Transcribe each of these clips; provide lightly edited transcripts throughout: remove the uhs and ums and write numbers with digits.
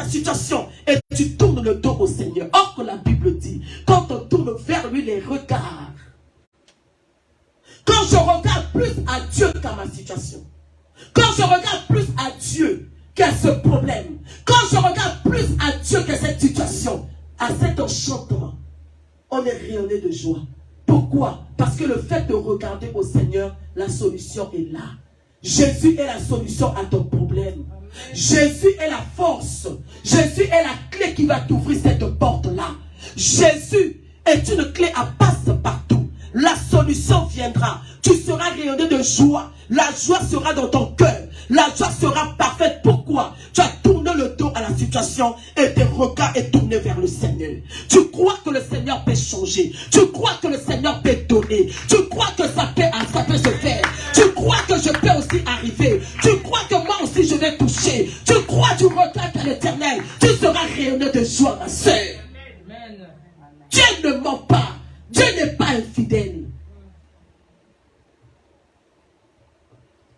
ta situation et tu tournes le dos au Seigneur. Or que la Bible dit, quand on tourne vers lui les regards, quand je regarde plus à Dieu qu'à ma situation, quand je regarde plus à Dieu qu'à ce problème, quand je regarde plus à Dieu que cette situation, à cet enchantement, on est rayonné de joie. Pourquoi? Parce que le fait de regarder au Seigneur, la solution est là. Jésus est la solution à ton problème. Jésus est la force. Jésus est la clé qui va t'ouvrir cette porte-là. Jésus est une clé à passe-partout. La solution viendra. Tu seras rayonné de joie. La joie sera dans ton cœur. La joie sera parfaite. Pourquoi? Tu as tourné le dos à la situation et tes regards est tourné vers le Seigneur. Tu crois que le Seigneur peut changer. Tu crois que le Seigneur peut donner. Tu crois que ça peut se faire. Tu crois que je peux aussi arriver. Tu crois que moi aussi je vais toucher. Tu crois, tu regardes à l'Éternel. Tu seras rayonné de joie, ma soeur. Dieu ne ment pas. Dieu n'est pas infidèle.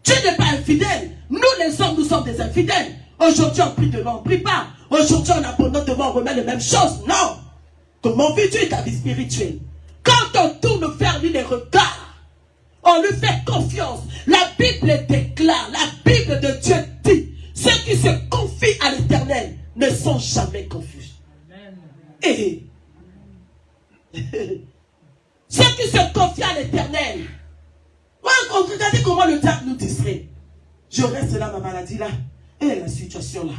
Dieu n'est pas infidèle. Nous les hommes, nous sommes des infidèles. Aujourd'hui on prie devant, on ne prie pas. Aujourd'hui on abandonne devant, on remet les mêmes choses. Non. Comment vis-tu ta vie spirituelle? Quand on tourne vers lui les regards, on lui fait confiance. La Bible déclare, la Bible de Dieu dit, ceux qui se confient à l'Éternel ne sont jamais confus. Et ceux qui se confient à l'Éternel, regardez comment le diable nous distrait. Je reste là, ma maladie là, et la situation là,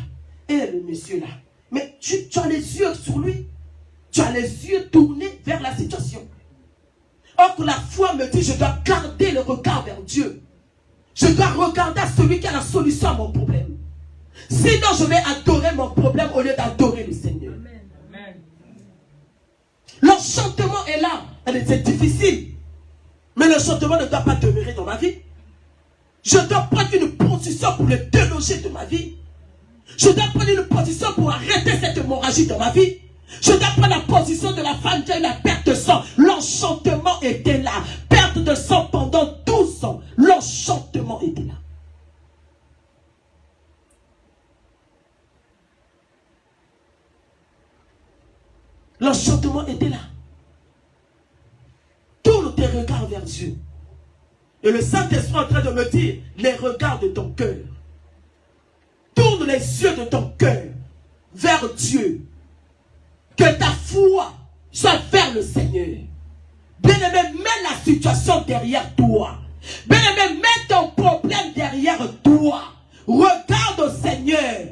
et le monsieur là. Mais tu as les yeux sur lui. Tu as les yeux tournés vers la situation. Or que la foi me dit, je dois garder le regard vers Dieu. Je dois regarder à celui qui a la solution à mon problème. Sinon, je vais adorer mon problème au lieu d'adorer le Seigneur. L'enchantement est là. C'est difficile. Mais l'enchantement ne doit pas demeurer dans ma vie. Je dois prendre une position pour le déloger de ma vie. Je dois prendre une position pour arrêter cette hémorragie dans ma vie. Je dois prendre la position de la femme qui a eu la perte de sang. L'enchantement était là. Perte de sang pendant 12 ans. L'enchantement était là. L'enchantement était là. Tourne tes regards vers Dieu. Et le Saint-Esprit est en train de me dire, les regards de ton cœur. Tourne les yeux de ton cœur vers Dieu. Que ta foi soit vers le Seigneur. Bien-aimé, mets la situation derrière toi. Bien-aimé, mets ton problème derrière toi. Regarde au Seigneur.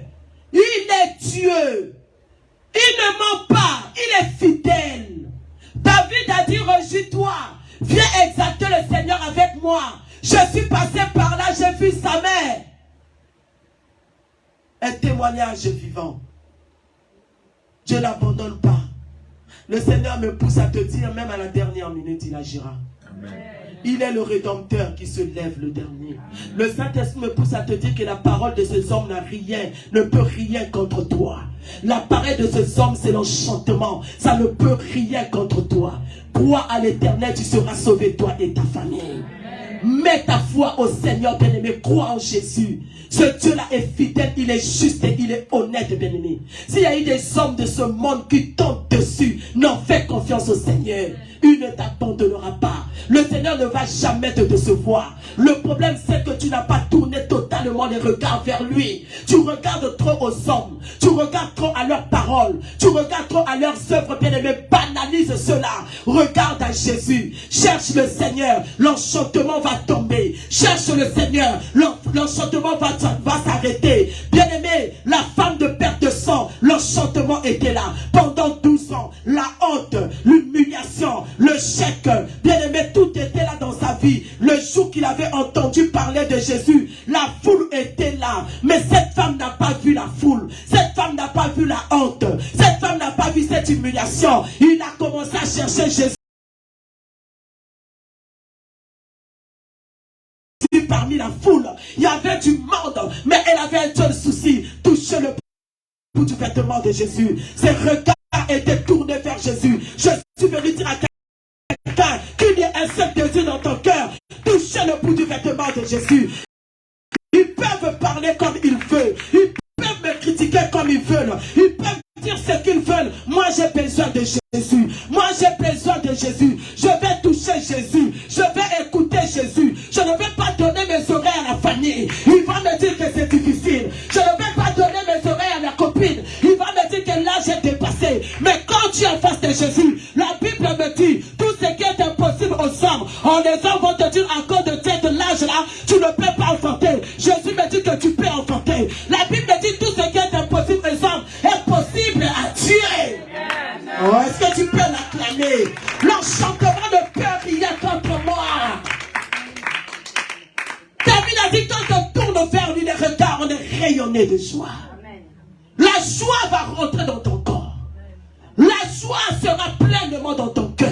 Il est Dieu. Il ne ment pas. Il est fidèle. David a dit, rejouis-toi. Viens exalter le Seigneur avec moi. Je suis passé par là, j'ai vu sa mère. Un témoignage vivant. Dieu n'abandonne pas. Le Seigneur me pousse à te dire, même à la dernière minute, il agira. Amen. Il est le Rédempteur qui se lève le dernier. Le Saint-Esprit me pousse à te dire que la parole de ces hommes n'a rien, ne peut rien contre toi. La parole de ces hommes, c'est l'enchantement. Ça ne peut rien contre toi. Crois à l'Éternel, tu seras sauvé, toi et ta famille. Mets ta foi au Seigneur, bien-aimé. Crois en Jésus. Ce Dieu-là est fidèle, il est juste et il est honnête, bien-aimé. S'il y a eu des hommes de ce monde qui tombent dessus, non, fais confiance au Seigneur. Il ne t'abandonnera pas. Le Seigneur ne va jamais te décevoir. Le problème, c'est que tu n'as pas tourné totalement les regards vers lui. Tu regardes trop aux hommes. Tu regardes trop à leurs paroles. Tu regardes trop à leurs œuvres, bien-aimé. Banalise cela. Regarde à Jésus. Cherche le Seigneur. L'enchantement va tomber. Cherche le Seigneur. L'enchantement va s'arrêter. Bien-aimé, la femme de perte de sang, l'enchantement était là. Pendant 12 ans, la honte, l'humiliation, le chèque, bien-aimé, tout était là dans sa vie. Le jour qu'il avait entendu parler de Jésus, la foule était là. Mais cette femme n'a pas vu la foule. Cette femme n'a pas vu la honte. Cette femme n'a pas vu cette humiliation. Il a commencé à chercher Jésus parmi la foule. Il y avait du monde, mais elle avait un seul souci, toucher le bout du vêtement de Jésus. Ses regards étaient tournés vers Jésus. Je suis venu dire à quelqu'un qu'il y a un seul désir dans ton cœur, toucher le bout du vêtement de Jésus. Ils peuvent parler comme ils veulent, ils peuvent me critiquer pratiquer comme ils veulent. Ils peuvent dire ce qu'ils veulent. Moi, j'ai besoin de Jésus. Moi, j'ai besoin de Jésus. Je vais toucher Jésus. Je vais écouter Jésus. Je ne vais pas donner mes oreilles à la famille. Il va me dire que c'est difficile. Je ne vais pas donner mes oreilles à la copine. Il va me dire que l'âge est dépassé. Mais quand tu es en face de Jésus, la Bible me dit, tout ce qui est impossible aux hommes, les hommes vont te dire, à cause de cet âge-là, tu ne peux pas enfanter. Jésus me dit que tu peux enfanter. La Bible me dit, tout ce qui est impossible aux hommes est possible à Dieu. Oh, est-ce que tu peux l'acclamer? L'enchantement de peur qu'il y a contre moi. David a dit, quand on tourne vers lui les regards, on est rayonné de joie. La joie va rentrer dans ton corps. La joie sera pleinement dans ton cœur.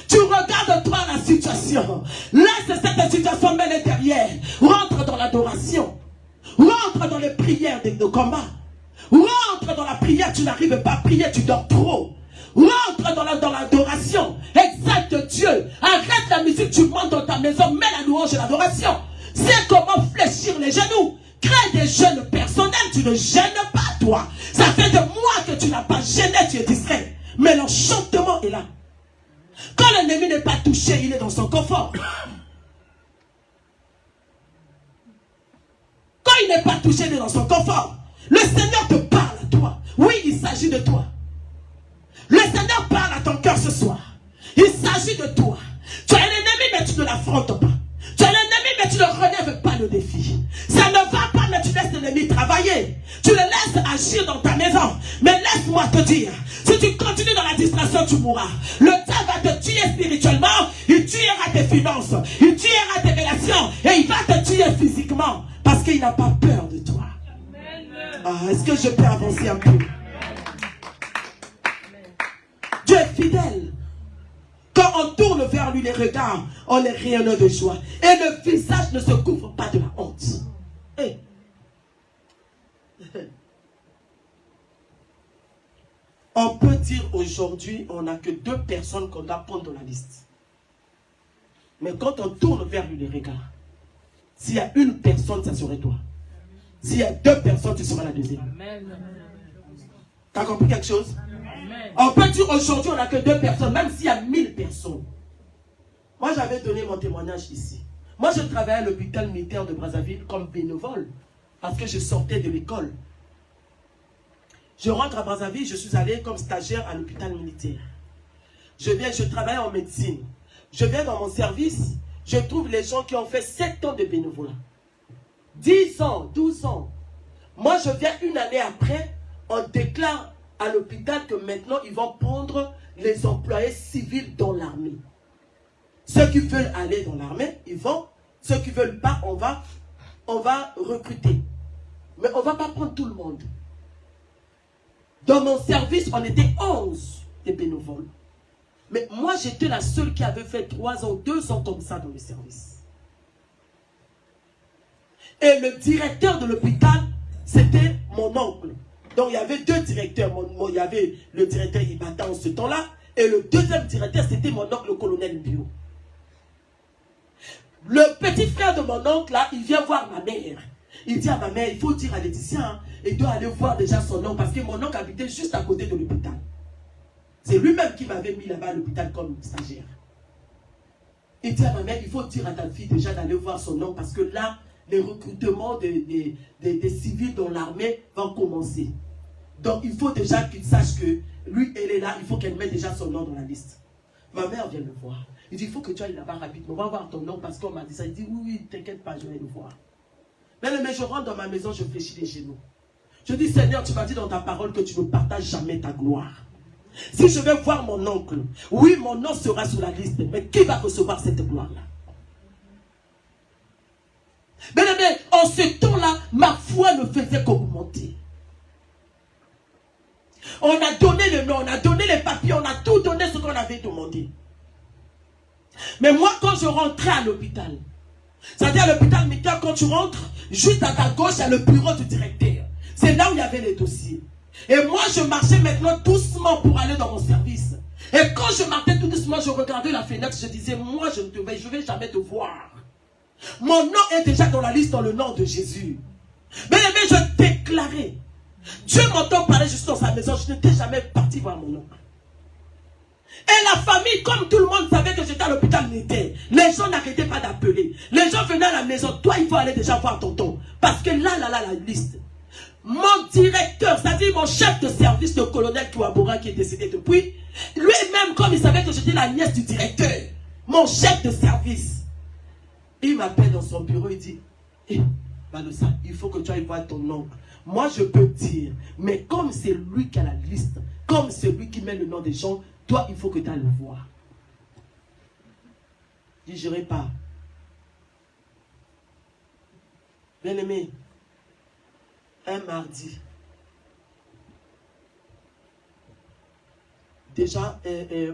Tu regardes toi la situation. Laisse cette situation mêler derrière. Rentre dans l'adoration. Rentre dans les prières de combat. Rentre dans la prière, tu n'arrives pas à prier, tu dors trop. Rentre dans l'adoration. Exalte Dieu. Arrête la musique, tu montes dans ta maison, mets la louange et l'adoration. C'est comment fléchir les genoux. Crée des jeûnes personnels, tu ne gênes pas toi. Ça fait de mois que tu n'as pas gêné, tu es distrait. Mais l'enchantement est là. Quand l'ennemi n'est pas touché, il est dans son confort. Quand il n'est pas touché, il est dans son confort. Le Seigneur te parle à toi. Oui, il s'agit de toi. Le Seigneur parle à ton cœur ce soir. Il s'agit de toi. Tu as un ennemi, mais tu ne l'affrontes pas. Tu as un ennemi, mais tu ne relèves pas le défi. Ça ne va pas, mais tu laisses l'ennemi travailler. Tu le laisses agir dans ta maison. Mais laisse-moi te dire, si tu continues dans la distraction, tu mourras. Le diable va te tuer spirituellement, il tuera tes finances, il tuera tes relations, et il va te tuer physiquement, parce qu'il n'a pas peur de toi. Est-ce que je peux avancer un peu? Dieu est fidèle. Quand on tourne vers lui les regards, on est rayonnant de joie. Et le visage ne se couvre pas de la honte. Hey. On peut dire aujourd'hui, on n'a que 2 personnes qu'on doit prendre dans la liste. Mais quand on tourne vers lui les regards, s'il y a une personne, ça serait toi. S'il y a 2 personnes, tu seras la deuxième. T'as compris quelque chose? Amen. On peut dire aujourd'hui, on n'a que 2 personnes, même s'il y a 1000 personnes. Moi, j'avais donné mon témoignage ici. Moi, je travaillais à l'hôpital militaire de Brazzaville comme bénévole, parce que je sortais de l'école. Je rentre à Brazzaville, je suis allé comme stagiaire à l'hôpital militaire. Je travaille en médecine. Je viens dans mon service, je trouve les gens qui ont fait 7 ans de bénévolat. 10 ans, 12 ans. Moi, je viens une année après, on déclare à l'hôpital que maintenant, ils vont prendre les employés civils dans l'armée. Ceux qui veulent aller dans l'armée, ils vont. Ceux qui ne veulent pas, on va recruter. Mais on ne va pas prendre tout le monde. Dans mon service, on était 11 des bénévoles. Mais moi, j'étais la seule qui avait fait 3 ans, 2 ans comme ça dans le service. Et le directeur de l'hôpital, c'était mon oncle. Donc, il y avait 2 directeurs. Il y avait le directeur Ibata en ce temps-là. Et le deuxième directeur, c'était mon oncle, le colonel Bio. Le petit frère de mon oncle, là, il vient voir ma mère. Il dit à ma mère, il faut dire à Laetitia, hein, il doit aller voir déjà son oncle. Parce que mon oncle habitait juste à côté de l'hôpital. C'est lui-même qui m'avait mis là-bas à l'hôpital comme stagiaire. Il dit à ma mère, il faut dire à ta fille déjà d'aller voir son oncle. Parce que là, les recrutements des civils dans l'armée vont commencer. Donc, il faut déjà qu'il sache que lui, elle est là, il faut qu'elle mette déjà son nom dans la liste. Ma mère vient le voir. Il dit, il faut que tu ailles là-bas rapidement. On va voir ton nom parce qu'on m'a dit ça. Il dit, oui, t'inquiète pas, je vais le voir. Mais je rentre dans ma maison, je fléchis les genoux. Je dis, Seigneur, tu m'as dit dans ta parole que tu ne partages jamais ta gloire. Si je vais voir mon oncle, oui, mon nom sera sur la liste, mais qui va recevoir cette gloire-là? Mais en ce temps-là, ma foi ne faisait qu'augmenter. On a donné le nom, on a donné les papiers, on a tout donné ce qu'on avait demandé. Mais moi, quand je rentrais à l'hôpital, c'est-à-dire à l'hôpital militaire, quand tu rentres, juste à ta gauche, il y a le bureau du directeur. C'est là où il y avait les dossiers. Et moi, je marchais maintenant doucement pour aller dans mon service. Et quand je marchais tout doucement, je regardais la fenêtre, je disais, moi, je ne vais jamais te voir. Mon nom est déjà dans la liste, dans le nom de Jésus. Mais je déclarais Dieu m'entend parler juste dans sa maison. Je n'étais jamais parti voir mon oncle. Et la famille, comme tout le monde savait que j'étais à l'hôpital militaire, les gens n'arrêtaient pas d'appeler. Les gens venaient à la maison. Toi, il faut aller déjà voir tonton. Parce que là, la liste. Mon directeur, c'est-à-dire mon chef de service, le colonel Kouabora, qui est décédé depuis, lui-même, comme il savait que j'étais la nièce du directeur, mon chef de service, il m'appelle dans son bureau, il dit, hé, Malosa, il faut que tu ailles voir ton oncle. Moi, je peux dire, mais comme c'est lui qui a la liste, comme c'est lui qui met le nom des gens, toi, il faut que tu ailles le voir. Je dis, je n'irai pas. Bien aimé, un mardi, déjà,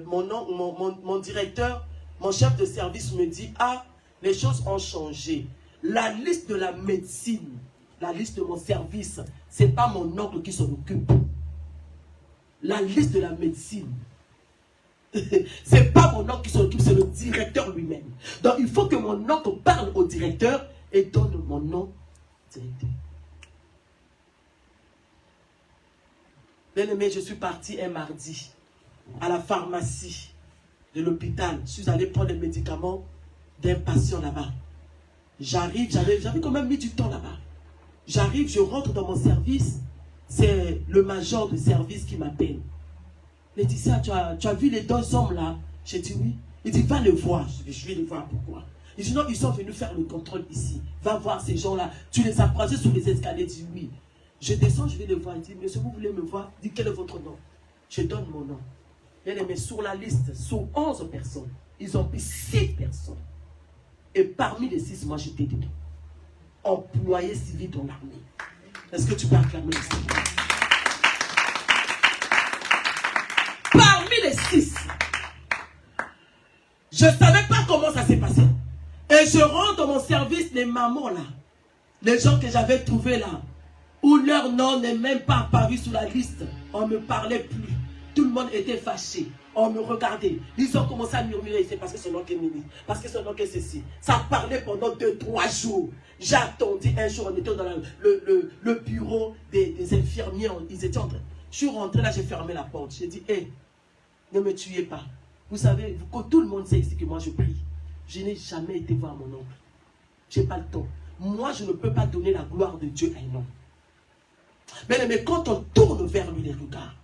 mon directeur, mon chef de service me dit, ah, les choses ont changé. La liste de la médecine, la liste de mon service, ce n'est pas mon oncle qui s'en occupe. La liste de la médecine, ce n'est pas mon oncle qui s'en occupe, c'est le directeur lui-même. Donc, il faut que mon oncle parle au directeur et donne mon nom directeur. Bien aimé, je suis parti un mardi à la pharmacie de l'hôpital. Je suis allé prendre les médicaments d'un patient là-bas. J'arrive, j'avais quand même mis du temps là-bas. J'arrive, je rentre dans mon service. C'est le major de service qui m'appelle. Laetitia, tu as vu les deux hommes là? J'ai dit oui. Il dit, va les voir. Je vais les voir, pourquoi? Il dit, non, ils sont venus faire le contrôle ici. Va voir ces gens-là. Tu les as croisés sur les escaliers. Il dit oui. Je descends, je vais les voir. Il dit, monsieur, vous voulez me voir? Il dit, quel est votre nom? Je donne mon nom. Bien aimé, sur la liste, sur 11 personnes, ils ont pris 6 personnes. Et parmi les 6, moi j'étais dedans. Employé civil dans l'armée. Est-ce que tu peux acclamer le Seigneur? Parmi les 6, je ne savais pas comment ça s'est passé. Et je rentre dans mon service, les mamans là, les gens que j'avais trouvés là, où leur nom n'est même pas apparu sur la liste, on ne me parlait plus. Tout le monde était fâché. On me regardait. Ils ont commencé à murmurer. C'est parce que son nom est ministre. Parce que son nom est ceci. Ça parlait pendant 2-3 jours. J'ai attendu un jour. On était dans le bureau des infirmiers. Ils étaient en train. Je suis rentré là, j'ai fermé la porte. J'ai dit, hé, ne me tuez pas. Vous savez, tout le monde sait ici que moi je prie. Je n'ai jamais été voir mon oncle. Je n'ai pas le temps. Moi, je ne peux pas donner la gloire de Dieu à un homme. Mais quand on tourne vers lui les regards,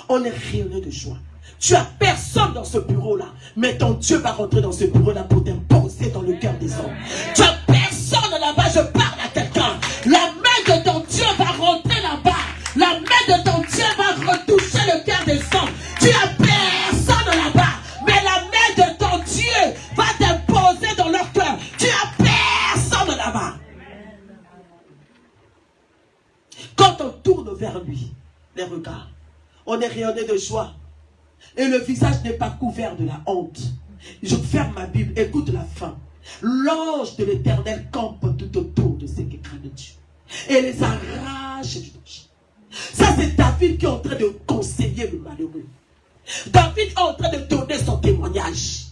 on est rayonné de joie. Tu as personne dans ce bureau-là, mais ton Dieu va rentrer dans ce bureau-là pour t'imposer dans le cœur des hommes. Tu as personne là-bas, je parle à quelqu'un. La main de ton Dieu va rentrer là-bas. La main de ton Dieu va retoucher le cœur des hommes. Tu as personne là-bas, mais la main de ton Dieu va t'imposer dans leur cœur. Tu as personne là-bas. Quand on tourne vers lui, les regards, on est rayonné de joie. Et le visage n'est pas couvert de la honte. Je ferme ma Bible, écoute la fin. L'ange de l'Éternel campe tout autour de ceux qui craignent Dieu et les arrache du danger. Ça, c'est David qui est en train de conseiller le malheureux. David est en train de donner son témoignage.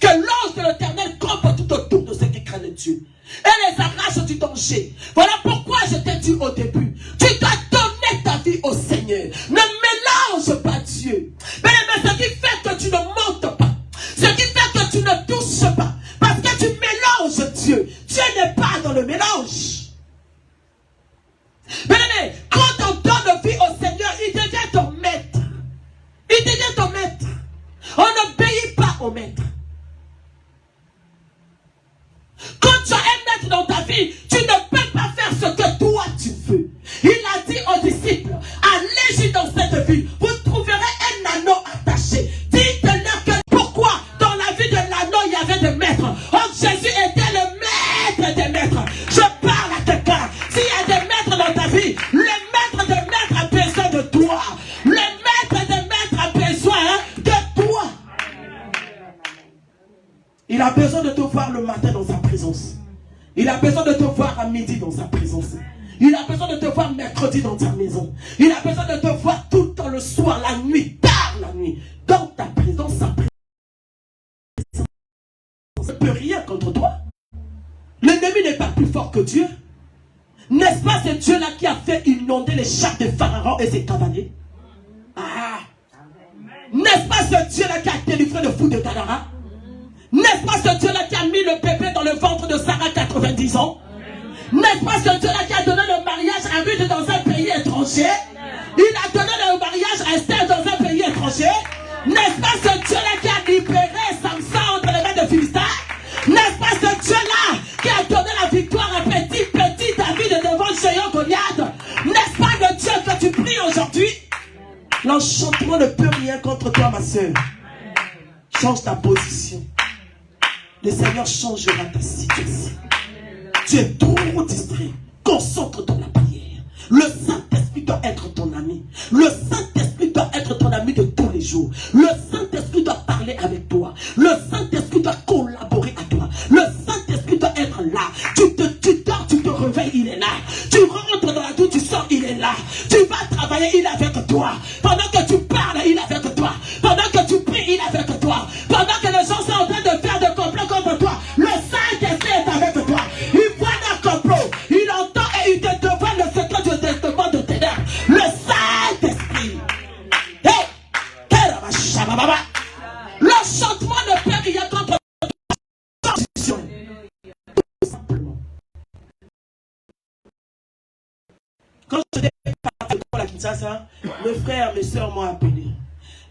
Que l'ange de l'Éternel campe tout autour de ceux qui craignent Dieu et les arrache du danger. Voilà pourquoi je t'ai dit au début, tu dois donner ta vie au Seigneur. Ne mélange pas Dieu. Mais ce qui fait que tu ne montes pas, ce qui fait que tu ne touches pas, parce que tu mélanges Dieu. Dieu n'est pas dans le mélange. Mais quand on donne vie au Seigneur, il devient ton maître. Il devient ton maître. On n'obéit pas au maître. Quand tu as un maître dans ta vie, tu ne peux pas faire ce que toi tu veux. Il a dit aux disciples, allez-y dans cette vie, vous trouverez un anneau attaché. Dites-leur que pourquoi dans la vie de l'anneau il y avait des maîtres. Oh, Jésus était le maître des maîtres. Je parle à quelqu'un. S'il y a des maîtres dans ta vie, le maître des maîtres a besoin de toi. Le maître des maîtres a besoin de toi. Il a besoin de te voir le matin dans sa présence. Il a besoin de te voir à midi dans sa présence. Il a besoin de te voir mercredi dans ta maison. Il a besoin de te voir tout le temps, le soir, la nuit, tard la nuit. Dans ta présence, sa présence ne peut rien contre toi. L'ennemi n'est pas plus fort que Dieu. N'est-ce pas, c'est Dieu-là qui a fait une les chars de Pharaon et ses cavaliers. Ah. N'est-ce pas ce Dieu-là qui a délivré le fou de Gadara? N'est-ce pas ce Dieu-là qui a mis le bébé dans le ventre de Sarah 90 ans? N'est-ce pas ce Dieu-là qui a donné le mariage à Ruth dans un pays étranger? Il a donné le mariage à Esther dans un pays étranger. N'est-ce pas ce Dieu-là qui a libéré Samson entre les mains de Philistins? N'est-ce pas ce Dieu-là qui a donné la victoire à petit David devant le géant Goliath? N'est-ce pas le Dieu que tu pries aujourd'hui? L'enchantement ne peut rien contre toi, ma soeur. Change ta position. Le Seigneur changera ta situation. Tu es trop distrait. Concentre-toi dans la prière. Le Saint-Esprit doit être ton ami. Le Saint-Esprit doit être ton ami de tous les jours. Le Saint-Esprit doit parler avec toi. Le Saint-Esprit doit collaborer à toi. Le Saint-Esprit doit être là. Tu dors, tu te réveilles, il est là. Tu rentres dans la douche, tu sors, il est là. Tu vas travailler, il est avec toi. Pendant que tu parles, il est avec toi. Pendant que tu pries, il est avec toi. Pendant que les gens sont en train de faire des complots contre toi, le Saint-Esprit est avec toi. Il voit leur complot. Il entend et il te demande le secret du testament de ténèbres. Le Saint-Esprit. Hey! L'enchantement ne peut rien contre toi. Simplement. Quand je suis parti pour la Kinshasa, mes frères, mes soeurs m'ont appelé.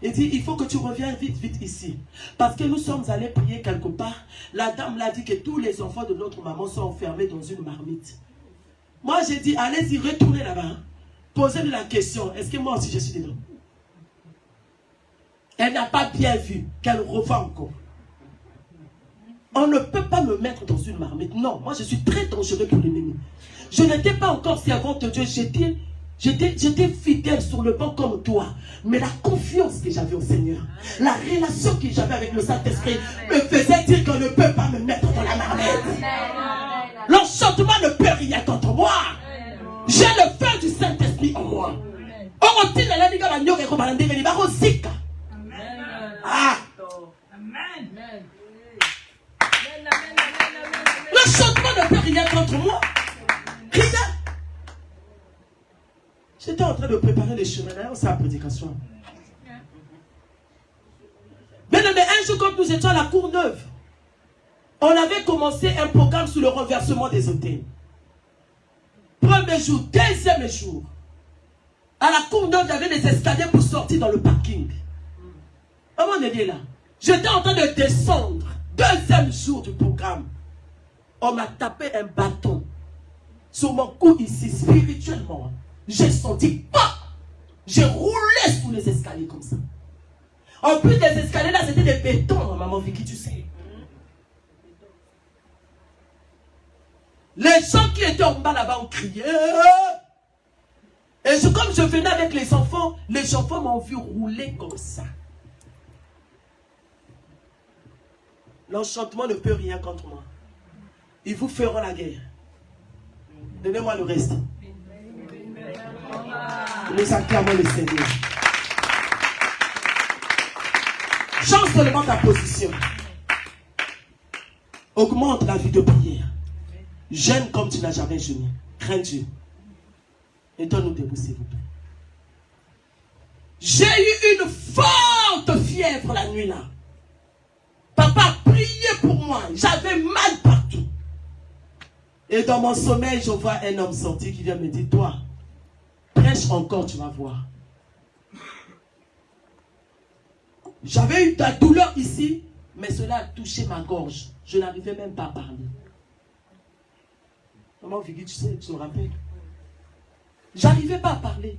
Il dit, il faut que tu reviennes vite ici. Parce que nous sommes allés prier quelque part. La dame l'a dit que tous les enfants de notre maman sont enfermés dans une marmite. Moi, j'ai dit, allez-y, retournez là-bas. Posez-lui la question, est-ce que moi aussi je suis dedans? Elle n'a pas bien vu qu'elle revient encore. On ne peut pas me mettre dans une marmite. Non, moi je suis très dangereux pour l'ennemi. Je n'étais pas encore servante de Dieu. J'étais fidèle sur le banc comme toi. Mais la confiance que j'avais au Seigneur, la relation que j'avais avec le Saint-Esprit me faisait dire qu'on ne peut pas me mettre dans la marmite. L'enchantement ne peut rien contre moi. J'ai le feu du Saint-Esprit en moi. Ah. L'enchantement ne peut rien contre moi. Rien. J'étais en train de préparer les chemins. D'ailleurs, c'est la prédication. Mais un jour, quand nous étions à la Courneuve, on avait commencé un programme sur le renversement des hôtels. Premier jour, deuxième jour. À la Courneuve, il y avait des escaliers pour sortir dans le parking. À mon avis, là, j'étais en train de descendre. Deuxième jour du programme. On m'a tapé un bâton sur mon cou ici, spirituellement. J'ai senti, bah, j'ai roulé sous les escaliers comme ça. En plus des escaliers là, c'était des bétons, maman Vicky, tu sais. Les gens qui étaient en bas là-bas ont crié. Et comme je venais avec les enfants m'ont vu rouler comme ça. L'enchantement ne peut rien contre moi. Ils vous feront la guerre. Donnez-moi le reste. Nous acclamons le Seigneur. Change seulement ta position. Augmente la vie de prière. Jeûne comme tu n'as jamais jeûné. Crains Dieu. Et donne-nous debout, s'il vous plaît. J'ai eu une forte fièvre la nuit là. Papa priait pour moi. J'avais mal partout. Et dans mon sommeil, je vois un homme sortir qui vient me dire, toi, prêche encore, tu vas voir. J'avais eu de la douleur ici, mais cela a touché ma gorge. Je n'arrivais même pas à parler. Maman Vigui, tu sais, tu te rappelles? J'arrivais pas à parler.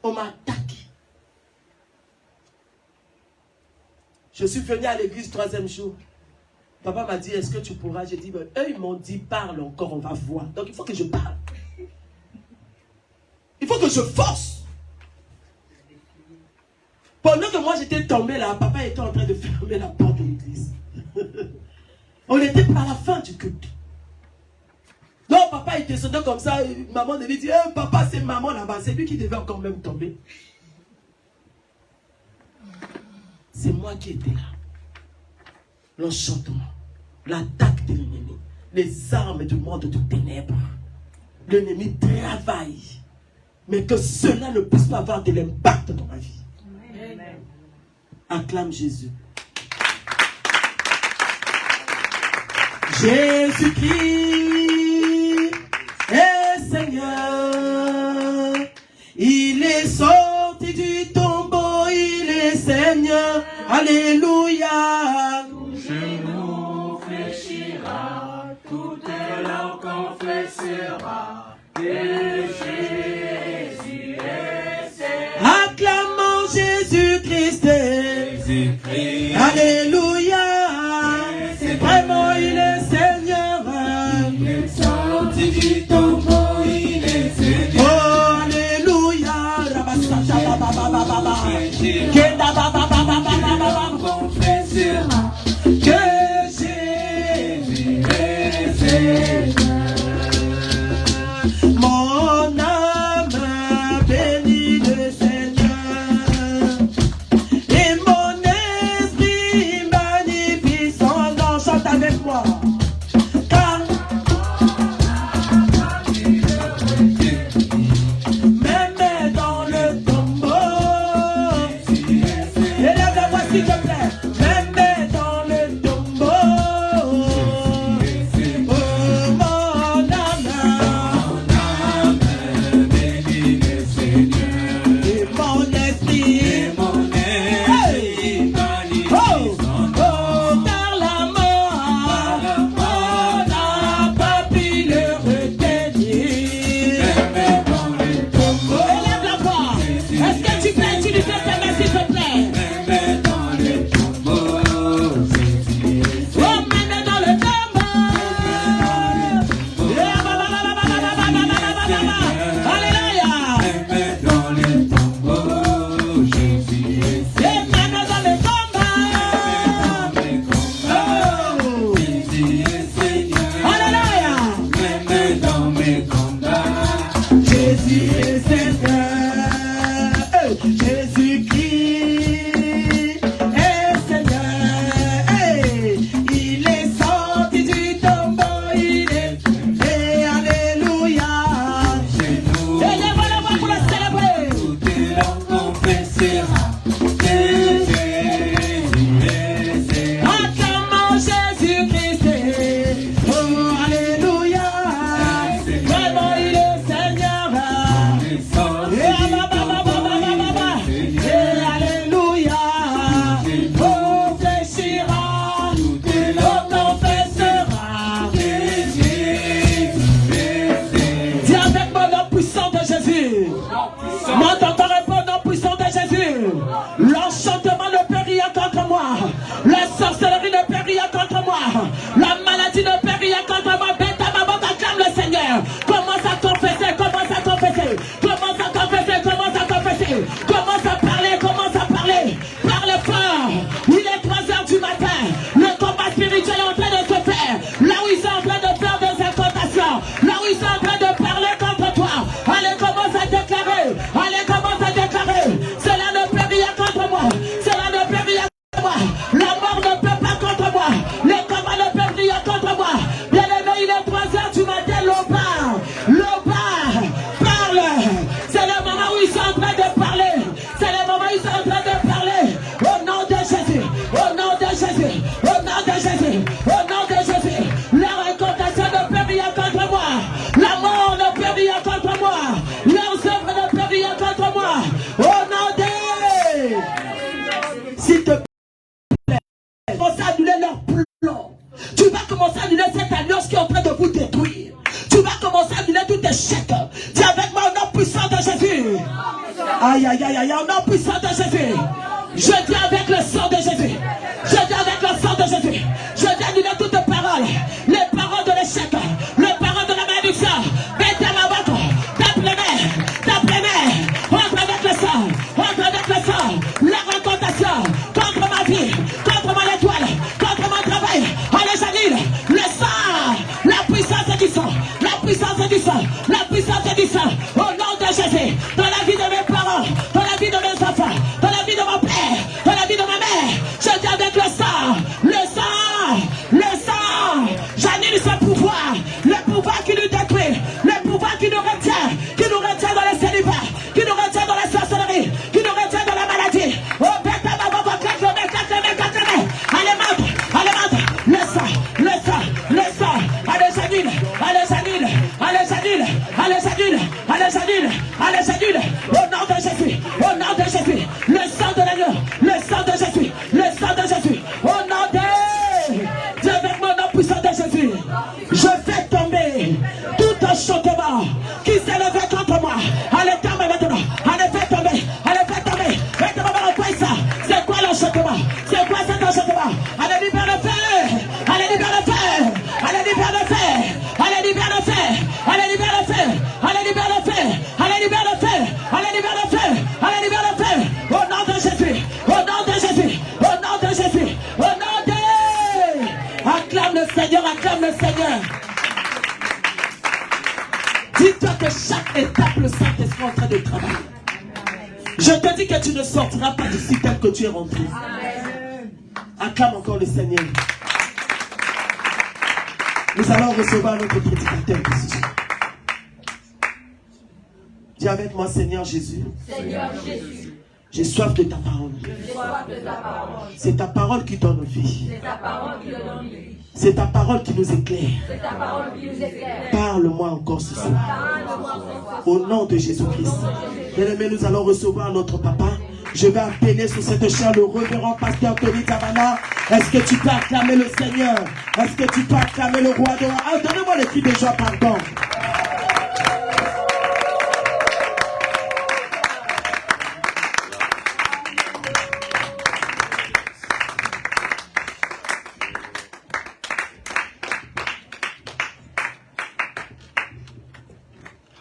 On m'a attaqué. Je suis venu à l'église 3e jour. Papa m'a dit, est-ce que tu pourras? J'ai dit, ben, eux ils m'ont dit, parle encore, on va voir. Donc il faut que je parle. Il faut que je force. Pendant que moi j'étais tombé là, papa était en train de fermer la porte de l'église. On était à la fin du culte. Donc papa il descendait comme ça, maman lui dit, hey, papa c'est maman là-bas, c'est lui qui devait encore même tomber. C'est moi qui étais là. L'enchantement, l'attaque de l'ennemi, les armes du monde de ténèbres. L'ennemi travaille mais que cela ne puisse pas avoir de l'impact dans ma vie. Amen. Acclame Jésus. Jésus-Christ est Seigneur. Il est sorti du tombeau, il est Seigneur. Alléluia. Tout genou fléchira, toute langue confessera que Jésus est Seigneur. Acclamons Jésus-Christ. Jésus-Christ. Alléluia. Vraiment, il est Seigneur. Il est sorti du tombeau, il est Seigneur. Oh, Alléluia. Rabasata, baba, baba, baba. Kenda, baba, baba, baba, baba. Confessera Que Jésus est Seigneur. Mon âme bénit le Seigneur. Et mon esprit magnifie son nom. Chante avec moi. Car même dans le tombeau, élève la voix s'il te plaît. Même dans le tombeau, oh mon âme bénit le Seigneur. et mon esprit. Mon esprit magnifie Oh, son nom. car la mort n'a pas pu le retenir. Même dans le tombeau, Élève la voix. Est-ce que tu peux utiliser tes mains s'il te plaît? même dans le tombeau, Jésus est Oh, même dans le tombeau. Alléluia. Même dans le tombeau, Jésus est Et même dans le tombeau. Oh. Jésus est Seigneur. Alléluia. Même dans mes combats, Jésus est Seigneur. Jésus-Christ est Seigneur. Il est sorti du tombeau. Il est. Et Alléluia. chez nous, Élève la voix pour le célébrer. toutes les langues confessera que Jésus est Seigneur. Acclamons Jésus-Christ. Oh, Alléluia. Vraiment, il est Seigneur. Il est sorti Et Alléluia. Oh, fléchira. toutes les Oh, confessera. que Jésus est Seigneur. Dis avec moi le puissant de Jésus. Monte encore un peu au nom puissant de Jésus. L'enchantement ne peut rien contre moi. La sorcellerie ne peut rien contre moi. La maladie ne peut rien contre moi. Bêta maman, acclame le Seigneur. Commence à confesser, commence à confesser. Commence à confesser, commence à confesser. Commence à parler, commence à parler. Parle fort. Il est 3h du matin. Le combat spirituel est en train de se faire. Là où ils sont en train de faire des incantations. Là où ils sont en train de parler contre toi. Allez, commence à déclarer. Allez, commence à déclarer. Cela ne peut rien contre moi. Cela ne peut rien contre moi. La mort ne peut pas contre moi. Les combats ne peuvent rien contre moi. Bien aimé, il est 3h du matin. L'Oba parle. C'est le moment où ils sont en train de parler. C'est le moment où ils sont en train de parler. Au nom de Jésus. Au nom de Jésus. Au nom de Jésus. Au nom de Jésus. Leur incantation ne peut rien contre moi. La mort ne peut rien contre moi. Leurs œuvres ne peuvent rien contre moi. Au nom de... S'il te plaît, commencer à annuler leur plan. Tu vas commencer à annuler cette alliance qui est en train de vous détruire. Tu vas commencer à annuler tout échec. Dis avec moi au nom puissant de Jésus. Aïe, aïe, aïe, aïe, au nom puissant de Jésus. Je dis avec le sang de Jésus. Je dis avec le sang de Jésus. Je dis annuler toutes paroles. Les paroles de l'échec. Les paroles de la malédiction. Bête à la boîte. Tape les mains. Tape les mains. Rentre avec le sang. Rentre avec le sang. La rencontation. Contre ma vie. Contre mon étoile. Contre mon travail. Allez, Janine. Le sang. La puissance du sang. La puissance du sang. La puissance du sang. Au nom de Jésus. Dans la vie de mes parents. Dans la vie de mes enfants. Dans la vie de mon père. Dans la vie de ma mère. allez, j'annule. Au nom de Jésus, au nom de Jésus. Le sang de l'agneau, le sang de Jésus, le sang de Jésus. Au nom de Dieu, avec mon nom puissant de Jésus, je fais tomber tout enchantement qui s'est levé contre moi. Allez, tombe maintenant. Allez, fais tomber. Allez, fais tomber. Fais tomber dans quoi ça? C'est quoi l'enchantement? C'est quoi cet enchantement? Allez, libère le feu. Allez, libère le feu. Allez, libère le feu. Allez, libère le feu. Allez, libère le feu. Allez, libère le feu. Allez, libère le feu. Allez, libère le feu. Allez, libère le feu. Au nom de Jésus. Au nom de Jésus. Au nom de Jésus. Au nom de... Acclame le Seigneur. Acclame le Seigneur. Dis-toi que chaque étape, le Saint-Esprit est en train de travailler. Je te dis que tu ne sortiras pas d'ici tel que tu es rentré. Acclame encore le Seigneur. Nous allons recevoir notre prédicateur. Dis avec moi, Seigneur Jésus. Seigneur Jésus. J'ai soif de ta parole. C'est ta parole qui donne vie. C'est ta parole qui donne vie. C'est ta parole qui nous éclaire. C'est ta parole qui nous éclaire. Parle-moi encore ce soir. Au nom de Jésus-Christ. Bien-aimés, nous allons recevoir notre papa. Je vais appeler sur cette chair le révérend pasteur Tony Tabana. Est-ce que tu peux acclamer le Seigneur? Est-ce que tu peux acclamer le roi de roi? Ah, donnez-moi les cris de joie, pardon.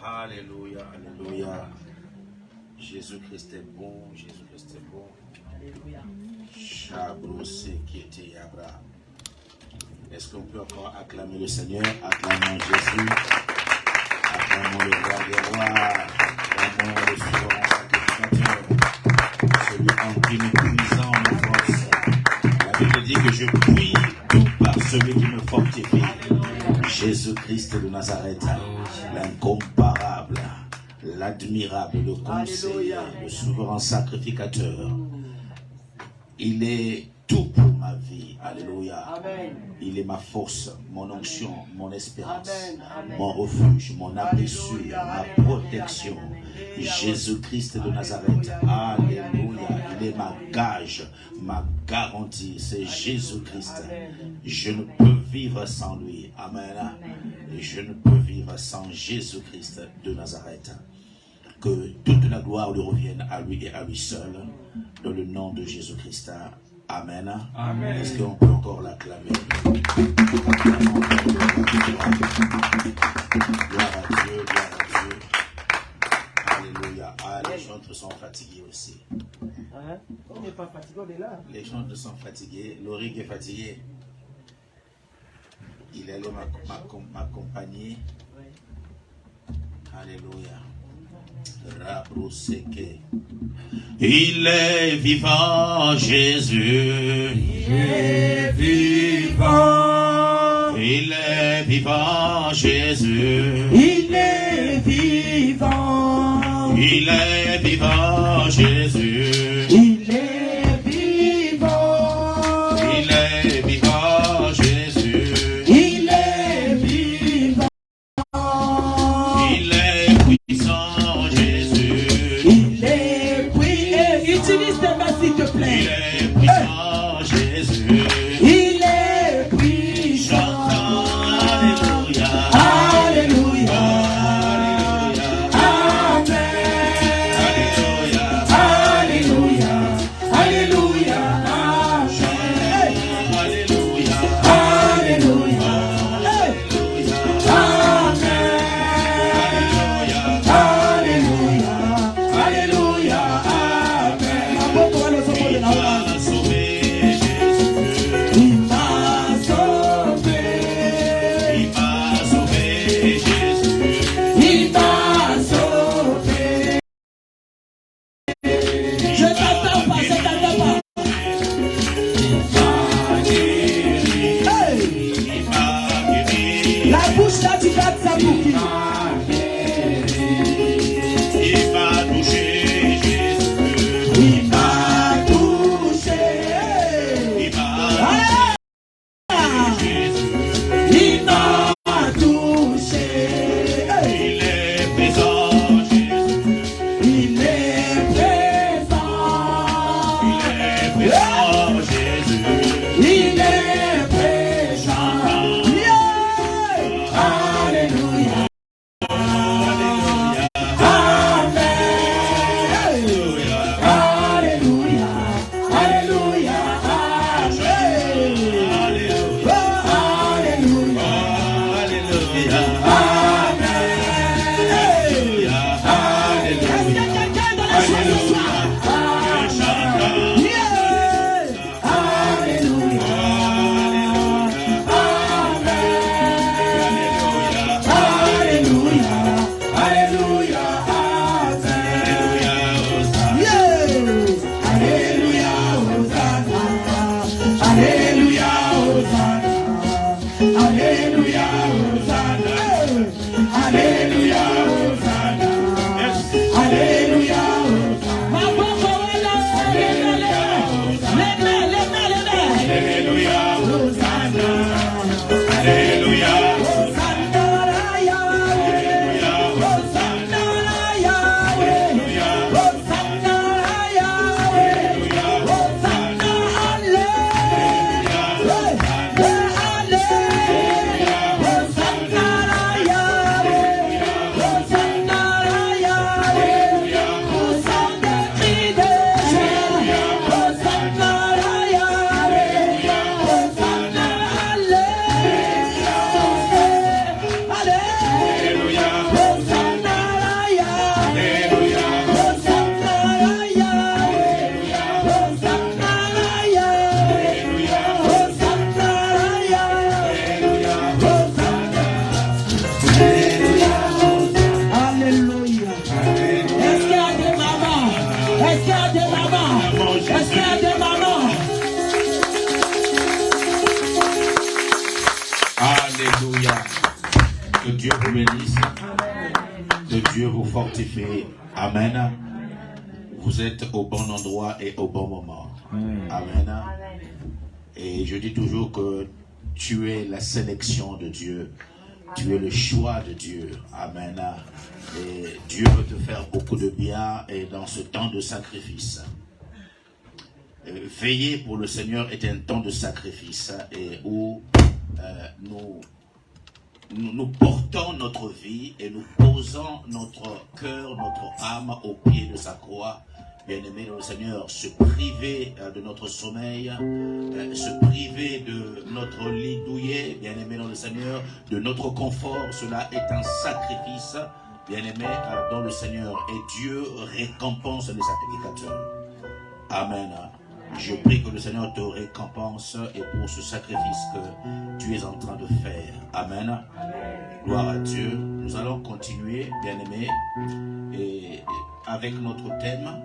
Alléluia, alléluia. Jésus-Christ est bon, Jésus-Christ est bon. Alléluia. Est-ce qu'on peut encore acclamer le Seigneur? Acclamons Jésus. Acclamons le roi des rois. Acclamons le souverain sacrificateur. Celui en qui nous puissons nos forces. La Bible dit que je prie tout par celui qui me fortifie. Jésus-Christ de Nazareth, l'incomparable, l'admirable, le conseiller, le souverain sacrificateur. Il est tout pour ma vie. Alléluia. Amen. Il est ma force, mon onction, mon espérance, Amen. Mon refuge, mon abrissure, ma protection. Jésus-Christ de Nazareth. Alléluia. Il est ma gage, ma garantie. C'est Jésus-Christ. Je ne peux vivre sans lui. Amen. Et je ne peux vivre sans Jésus-Christ de Nazareth. Que toute la gloire lui revienne à lui et à lui seul. Dans le nom de Jésus-Christ. Amen. Amen. Est-ce qu'on peut encore l'acclamer? Gloire à Dieu, gloire à Dieu. Alléluia. Ah, les chantres sont fatigués aussi. Hein? On n'est pas fatigué, on est là. Les chantres sont fatigués. Lorik est fatigué. Il allait m'accompagner. Alléluia. Il est vivant, Jésus. Il est vivant. Il est vivant, Jésus. Il est vivant. Il est vivant, Jésus. Il est vivant. Il est vivant, Jésus. Il est vivant. Il est puissant. Utilise tes mains s'il te plaît. Il est puissant, Jésus. Il est puissant. Alléluia. Alléluia. Alléluia. Amen. Alléluia. Alléluia. identifié. Amen. Vous êtes au bon endroit et au bon moment. Amen. Et je dis toujours que tu es la sélection de Dieu. Tu es le choix de Dieu. Amen. Et Dieu veut te faire beaucoup de bien et dans ce temps de sacrifice. Veiller pour le Seigneur est un temps de sacrifice et où nous portons notre vie et nous posons notre cœur, notre âme au pied de sa croix. Bien-aimé dans le Seigneur, se priver de notre sommeil, se priver de notre lit douillet, bien-aimé dans le Seigneur, de notre confort, cela est un sacrifice, bien-aimé dans le Seigneur. Et Dieu récompense les sacrificateurs. Amen. Je prie que le Seigneur te récompense et pour ce sacrifice que tu es en train de faire. Amen. Gloire à Dieu. Nous allons continuer, bien-aimés, et avec notre thème.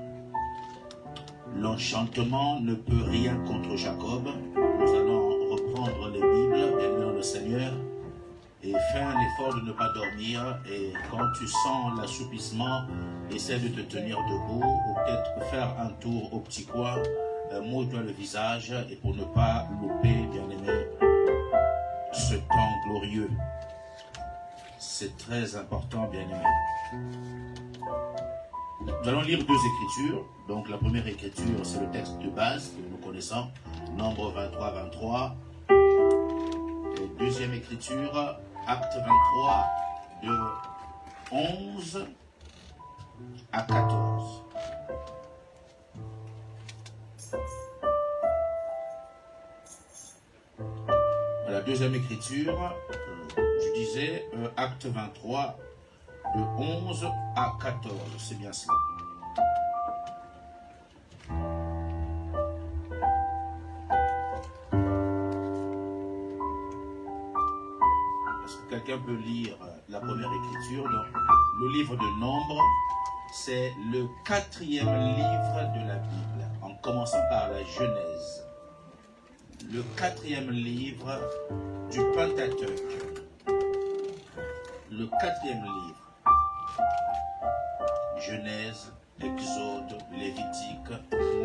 L'enchantement ne peut rien contre Jacob. Nous allons reprendre les Bibles, bien-aimés dans le Seigneur, et faire un effort de ne pas dormir. Et quand tu sens l'assoupissement, essaie de te tenir debout ou peut-être faire un tour au petit coin. Mouille-toi le visage et pour ne pas louper, bien-aimé, ce temps glorieux. C'est très important, bien-aimé. Nous allons lire deux écritures. Donc la première écriture, c'est le texte de base que nous connaissons, Nombre 23-23. Et deuxième écriture, Acte 23, de 11 à 14. La deuxième écriture, je disais, Acte 23, de 11 à 14, c'est bien cela. Est-ce que quelqu'un peut lire la première écriture? Donc, le livre de Nombre, c'est le 4e livre de la Bible, en commençant par la Genèse. Le 4e livre du Pentateuque. Le 4e livre. Genèse, Exode, Lévitique,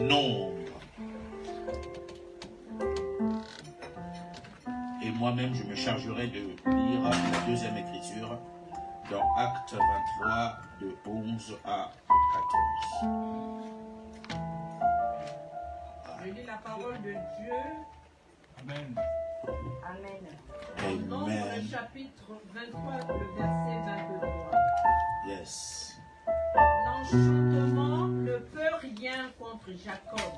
Nombre. Et moi-même, je me chargerai de lire la deuxième écriture dans Acte 23, de 11 à 14. Je lis la parole de Dieu. Amen. Amen. Nombre, le chapitre 23, le verset 23. Yes. L'enchantement ne peut rien contre Jacob,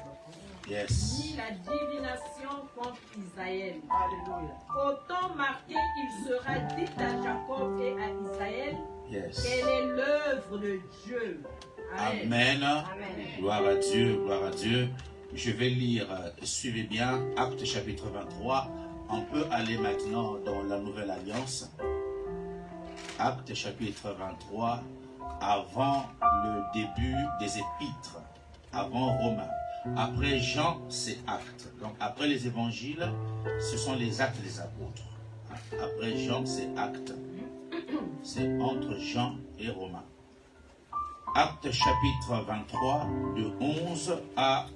Yes. ni la divination contre Israël. Alléluia. Autant marqué il sera dit à Jacob et à Israël, Yes. quelle est l'œuvre de Dieu. Amen. Amen. Gloire à Dieu, gloire à Dieu. Je vais lire, suivez bien, Acte chapitre 23. On peut aller maintenant dans la Nouvelle Alliance. Acte chapitre 23, avant le début des épîtres, avant Romains. Après Jean, c'est Actes. Donc après les évangiles, ce sont les actes des apôtres. Après Jean, c'est Actes. C'est entre Jean et Romains. Acte chapitre 23, de 11 à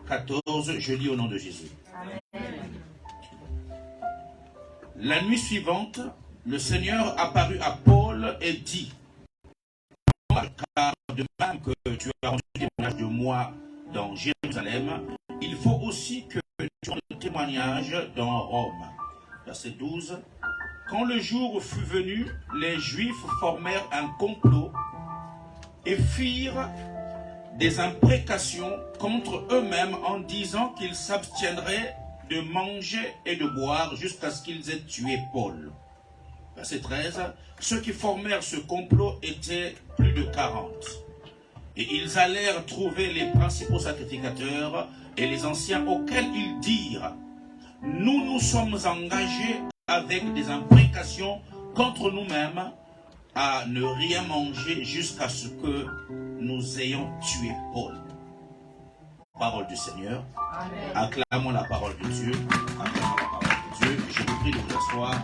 14, je lis au nom de Jésus. Amen. La nuit suivante, le Seigneur apparut à Paul et dit: car de même que tu as rendu témoignage de moi dans Jérusalem, il faut aussi que tu rendes témoignage dans Rome. Verset 12. Quand le jour fut venu, les Juifs formèrent un complot et firent des imprécations contre eux-mêmes en disant qu'ils s'abstiendraient de manger et de boire jusqu'à ce qu'ils aient tué Paul. Verset 13. Ceux qui formèrent ce complot étaient plus de 40. Et ils allèrent trouver les principaux sacrificateurs et les anciens auxquels ils dirent: nous nous sommes engagés avec des imprécations contre nous-mêmes à ne rien manger jusqu'à ce que nous ayons tué Paul. Parole du Seigneur. Amen. Acclamons la parole de Dieu. Acclamons la parole de Dieu. Je vous prie de vous asseoir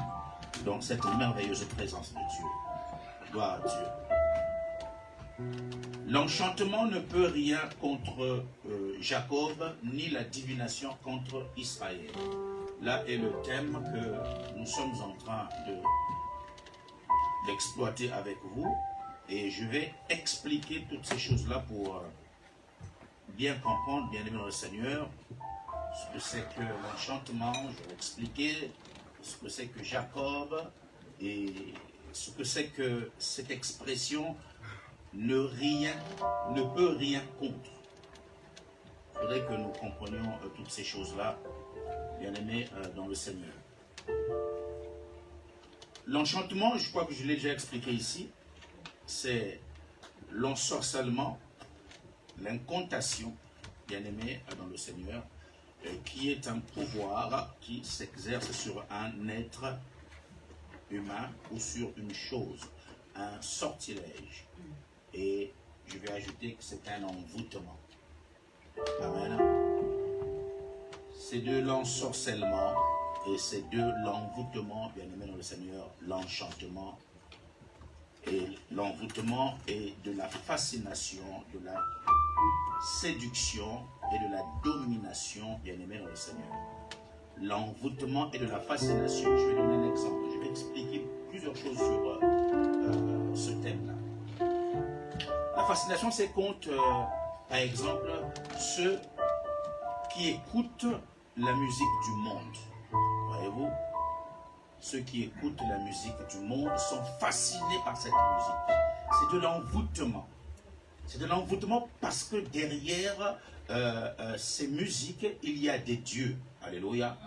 dans cette merveilleuse présence de Dieu. Gloire à Dieu. L'enchantement ne peut rien contre Jacob, ni la divination contre Israël. Là est le thème que nous sommes en train d'exploiter avec vous. Et je vais expliquer toutes ces choses-là pour bien comprendre, bien aimer le Seigneur, ce que c'est que l'enchantement. Je vais expliquer ce que c'est que Jacob et ce que c'est que cette expression ne peut rien contre. Il faudrait que nous comprenions toutes ces choses-là, bien aimés dans le Seigneur. L'enchantement, je crois que je l'ai déjà expliqué ici, c'est l'ensorcellement, l'incantation, bien aimé dans le Seigneur, qui est un pouvoir qui s'exerce sur un être humain ou sur une chose, un sortilège. Et je vais ajouter que c'est un envoûtement. Amen. C'est de l'ensorcellement et c'est de l'envoûtement, bien aimé dans le Seigneur, l'enchantement. Et l'envoûtement est de la fascination, de la séduction et de la domination, bien aimé dans le Seigneur. L'envoûtement et de la fascination. Je vais donner un exemple. Je vais expliquer plusieurs choses sur ce thème-là. La fascination, c'est contre, par exemple, ceux qui écoutent la musique du monde. Voyez-vous? Ceux qui écoutent la musique du monde sont fascinés par cette musique. C'est de l'envoûtement. C'est de l'envoûtement parce que derrière ces musiques, il y a des dieux. Alléluia.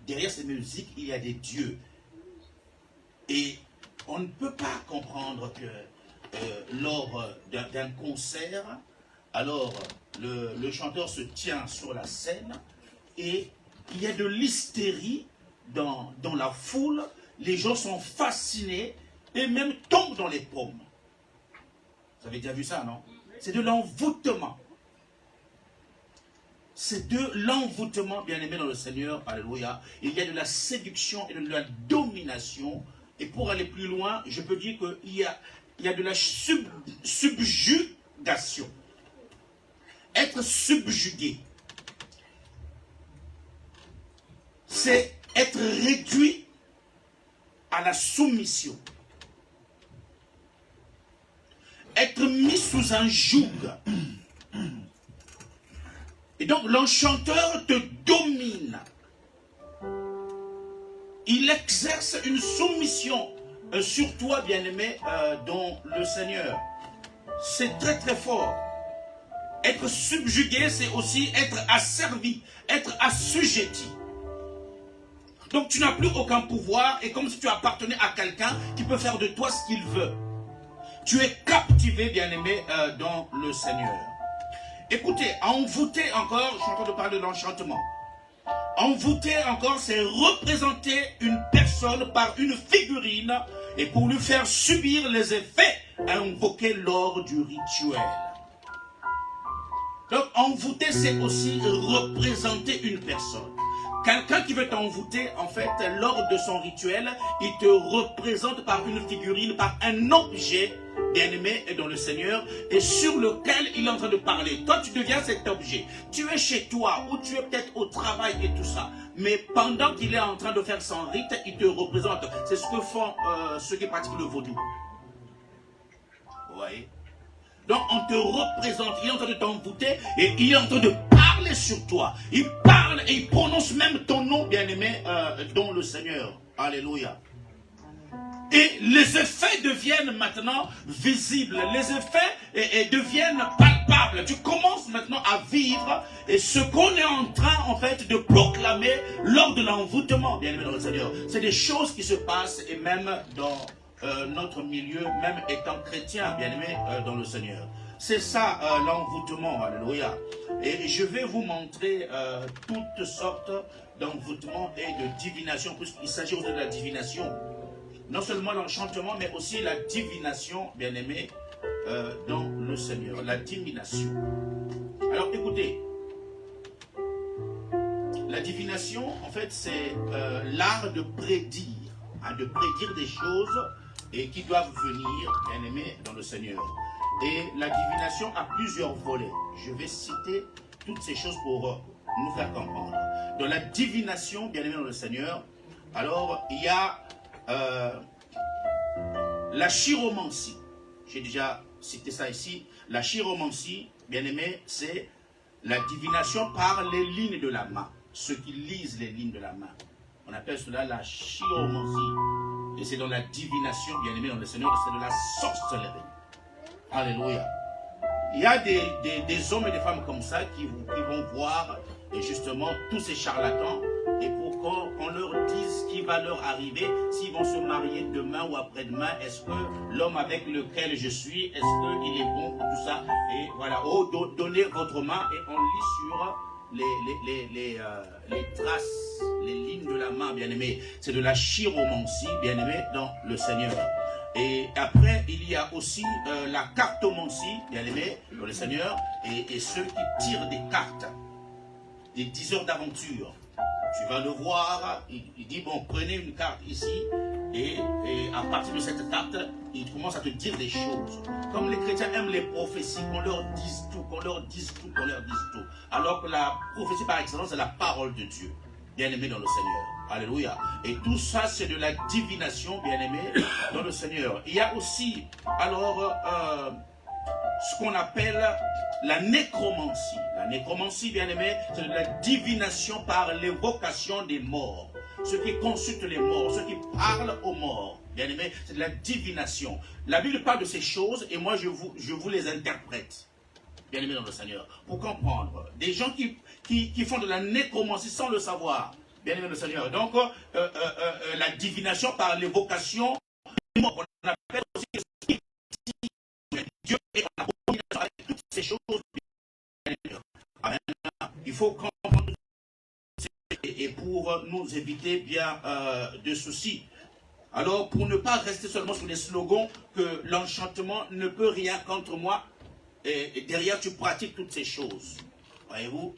Derrière ces musiques, il y a des dieux. Et on ne peut pas comprendre que lors d'un concert, alors le chanteur se tient sur la scène et il y a de l'hystérie dans la foule, les gens sont fascinés et même tombent dans les pommes. Vous avez déjà vu ça, non? C'est de l'envoûtement. C'est de l'envoûtement, bien aimé dans le Seigneur, alléluia. Il y a de la séduction et de la domination. Et pour aller plus loin, je peux dire qu'il y a de la subjugation. Être subjugué, c'est être réduit à la soumission. Être mis sous un joug. Et donc l'enchanteur te domine. Il exerce une soumission sur toi, bien-aimé, dans le Seigneur. C'est très très fort. Être subjugué, c'est aussi être asservi, être assujetti. Donc tu n'as plus aucun pouvoir et comme si tu appartenais à quelqu'un qui peut faire de toi ce qu'il veut. Tu es captivé, bien-aimé, dans le Seigneur. Écoutez, envoûter encore, je suis en train de parler de l'enchantement. Envoûter encore, c'est représenter une personne par une figurine et pour lui faire subir les effets invoqués lors du rituel. Donc envoûter, c'est aussi représenter une personne. Quelqu'un qui veut t'envoûter, en fait, lors de son rituel, il te représente par une figurine, par un objet, bien-aimé dans le Seigneur, et sur lequel il est en train de parler. Toi, tu deviens cet objet. Tu es chez toi, ou tu es peut-être au travail et tout ça. Mais pendant qu'il est en train de faire son rite, il te représente. C'est ce que font ceux qui pratiquent le vaudou. Vous voyez? Donc, on te représente, il est en train de t'envoûter et il est en train de parler sur toi. Il parle et il prononce même ton nom, bien-aimé, dans le Seigneur. Alléluia. Et les effets deviennent maintenant visibles. Les effets deviennent palpables. Tu commences maintenant à vivre et ce qu'on est en train, en fait, de proclamer lors de l'envoûtement, bien-aimé dans le Seigneur. C'est des choses qui se passent et même dans notre milieu, même étant chrétien, bien-aimé dans le Seigneur. C'est ça l'envoûtement, alléluia. Et je vais vous montrer toutes sortes d'envoûtements et de divination, puisqu'il s'agit aussi de la divination. Non seulement l'enchantement, mais aussi la divination, bien-aimé, dans le Seigneur. La divination. Alors écoutez, la divination, en fait, c'est l'art de prédire, de prédire des choses et qui doivent venir, bien-aimé, dans le Seigneur. Et la divination a plusieurs volets. Je vais citer toutes ces choses pour nous faire comprendre. Dans la divination, bien aimé dans le Seigneur, alors il y a la chiromancie. J'ai déjà cité ça ici. La chiromancie, bien aimé, c'est la divination par les lignes de la main. Ceux qui lisent les lignes de la main. On appelle cela la chiromancie. Et c'est dans la divination, bien aimé dans le Seigneur, c'est de la sorcellerie. Alléluia. Il y a des hommes et des femmes comme ça qui vont voir et justement tous ces charlatans et pour qu'on leur dise ce qui va leur arriver, s'ils vont se marier demain ou après-demain, est-ce que l'homme avec lequel je suis, est-ce qu'il est bon pour tout ça? Et voilà, oh, donnez votre main et on lit sur les traces, les lignes de la main, bien aimé. C'est de la chiromancie, bien aimé, dans le Seigneur. Et après, il y a aussi la cartomancie, bien aimé, dans le Seigneur, et ceux qui tirent des cartes, des diseurs d'aventure. Tu vas le voir, il dit, bon, prenez une carte ici, et à partir de cette carte, il commence à te dire des choses. Comme les chrétiens aiment les prophéties, qu'on leur dise tout, qu'on leur dise tout, qu'on leur dise tout. Alors que la prophétie par excellence, c'est la parole de Dieu, bien aimé dans le Seigneur. Alléluia. Et tout ça, c'est de la divination, bien aimé, dans le Seigneur. Il y a aussi, alors, ce qu'on appelle la nécromancie. La nécromancie, bien aimé, c'est de la divination par l'évocation des morts. Ceux qui consultent les morts, ceux qui parlent aux morts, bien aimé, c'est de la divination. La Bible parle de ces choses et moi, je vous les interprète, bien aimé dans le Seigneur, pour comprendre. Des gens qui font de la nécromancie sans le savoir. Bien aimé le Seigneur. Donc, la divination par l'évocation, on appelle aussi Dieu est en abomination avec toutes ces choses. Il faut comprendre et pour nous éviter bien de soucis. Alors, pour ne pas rester seulement sur les slogans que l'enchantement ne peut rien contre moi, et derrière tu pratiques toutes ces choses. Voyez-vous?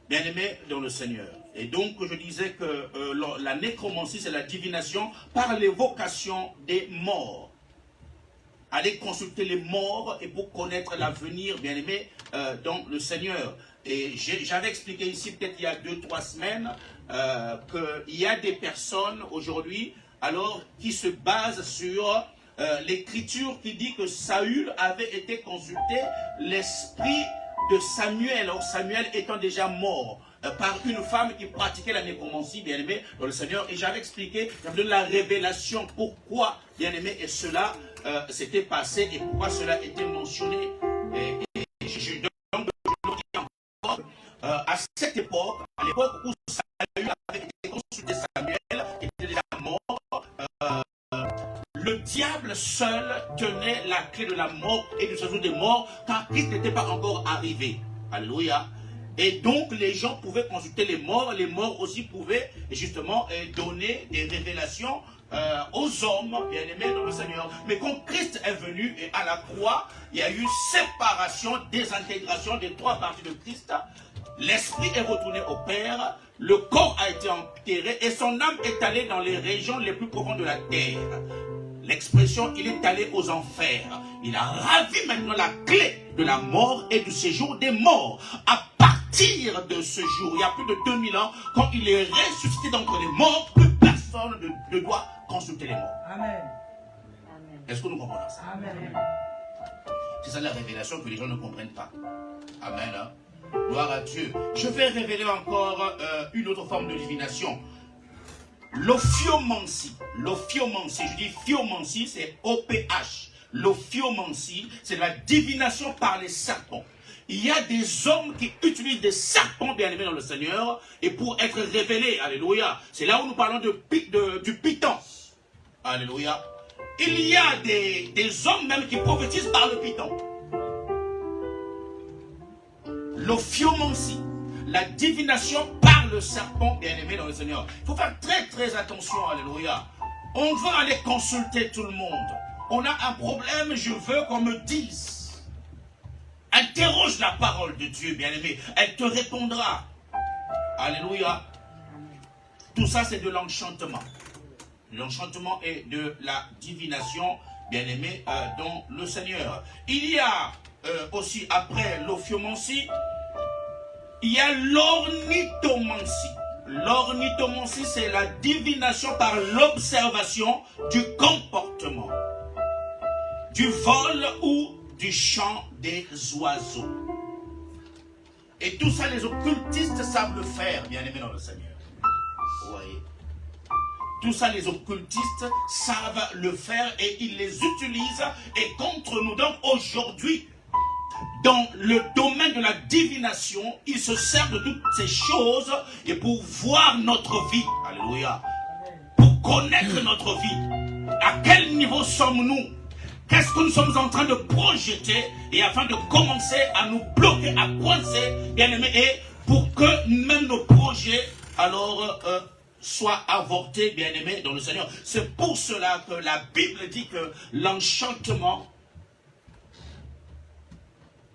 Bien aimé dans le Seigneur. Et donc, je disais que la nécromancie, c'est la divination par l'évocation des morts. Aller consulter les morts et pour connaître l'avenir, bien aimé, dans le Seigneur. Et j'avais expliqué ici, peut-être il y a 2-3 semaines, qu'il y a des personnes aujourd'hui, alors, qui se basent sur l'écriture qui dit que Saül avait été consulté, l'esprit de Samuel, or Samuel étant déjà mort, par une femme qui pratiquait la nécromancie, bien aimé, dans le Seigneur. Et j'avais expliqué, j'avais donné la révélation, pourquoi, bien aimé, et cela s'était passé, et pourquoi cela était mentionné. Et je donne encore, à cette époque, à l'époque où Saül avait été consulté Samuel, qui était déjà mort, le diable seul tenait la clé de la mort et du séjour des morts, car Christ n'était pas encore arrivé. Alléluia. Et donc les gens pouvaient consulter les morts aussi pouvaient justement donner des révélations aux hommes, bien aimés dans le Seigneur. Mais quand Christ est venu et à la croix, il y a eu séparation, désintégration des trois parties de Christ. L'esprit est retourné au Père, le corps a été enterré et son âme est allée dans les régions les plus profondes de la terre. L'expression, il est allé aux enfers. Il a ravi maintenant la clé de la mort et du séjour des morts. À partir de ce jour, il y a plus de 2000 ans, quand il est ressuscité d'entre les morts, plus personne ne doit consulter les morts. Amen. Est-ce que nous comprenons ça? Amen. C'est ça la révélation que les gens ne comprennent pas. Amen. Hein? Gloire à Dieu. Je vais révéler encore une autre forme de divination. L'ophiomancie. L'ophiomancie, je dis phiomancie, c'est OPH. L'ophiomancie, c'est la divination par les serpents. Il y a des hommes qui utilisent des serpents, bien aimés dans le Seigneur, et pour être révélés, alléluia. C'est là où nous parlons du python. Alléluia. Il y a des hommes même qui prophétisent par le python. L'ophiomancie, la divination par le serpent, bien aimé dans le Seigneur. Il faut faire très très attention, alléluia. On va aller consulter tout le monde. On a un problème, je veux qu'on me dise. Interroge la parole de Dieu, bien aimé. Elle te répondra. Alléluia. Tout ça, c'est de l'enchantement. L'enchantement est de la divination bien-aimés dans le Seigneur. Il y a aussi, après l'ophiomancie, il y a l'ornithomancie. L'ornithomancie, c'est la divination par l'observation du comportement, du vol ou du chant des oiseaux. Et tout ça, les occultistes savent le faire, bien-aimés dans le Seigneur. Vous voyez? Tout ça, les occultistes savent le faire et ils les utilisent et contre nous. Donc aujourd'hui, dans le domaine de la divination, ils se servent de toutes ces choses et pour voir notre vie. Alléluia. Pour connaître notre vie. À quel niveau sommes-nous? Qu'est-ce que nous sommes en train de projeter et afin de commencer à nous bloquer, à coincer, bien aimés, et pour que même nos projets, alors, soient avortés, bien aimés, dans le Seigneur. C'est pour cela que la Bible dit que l'enchantement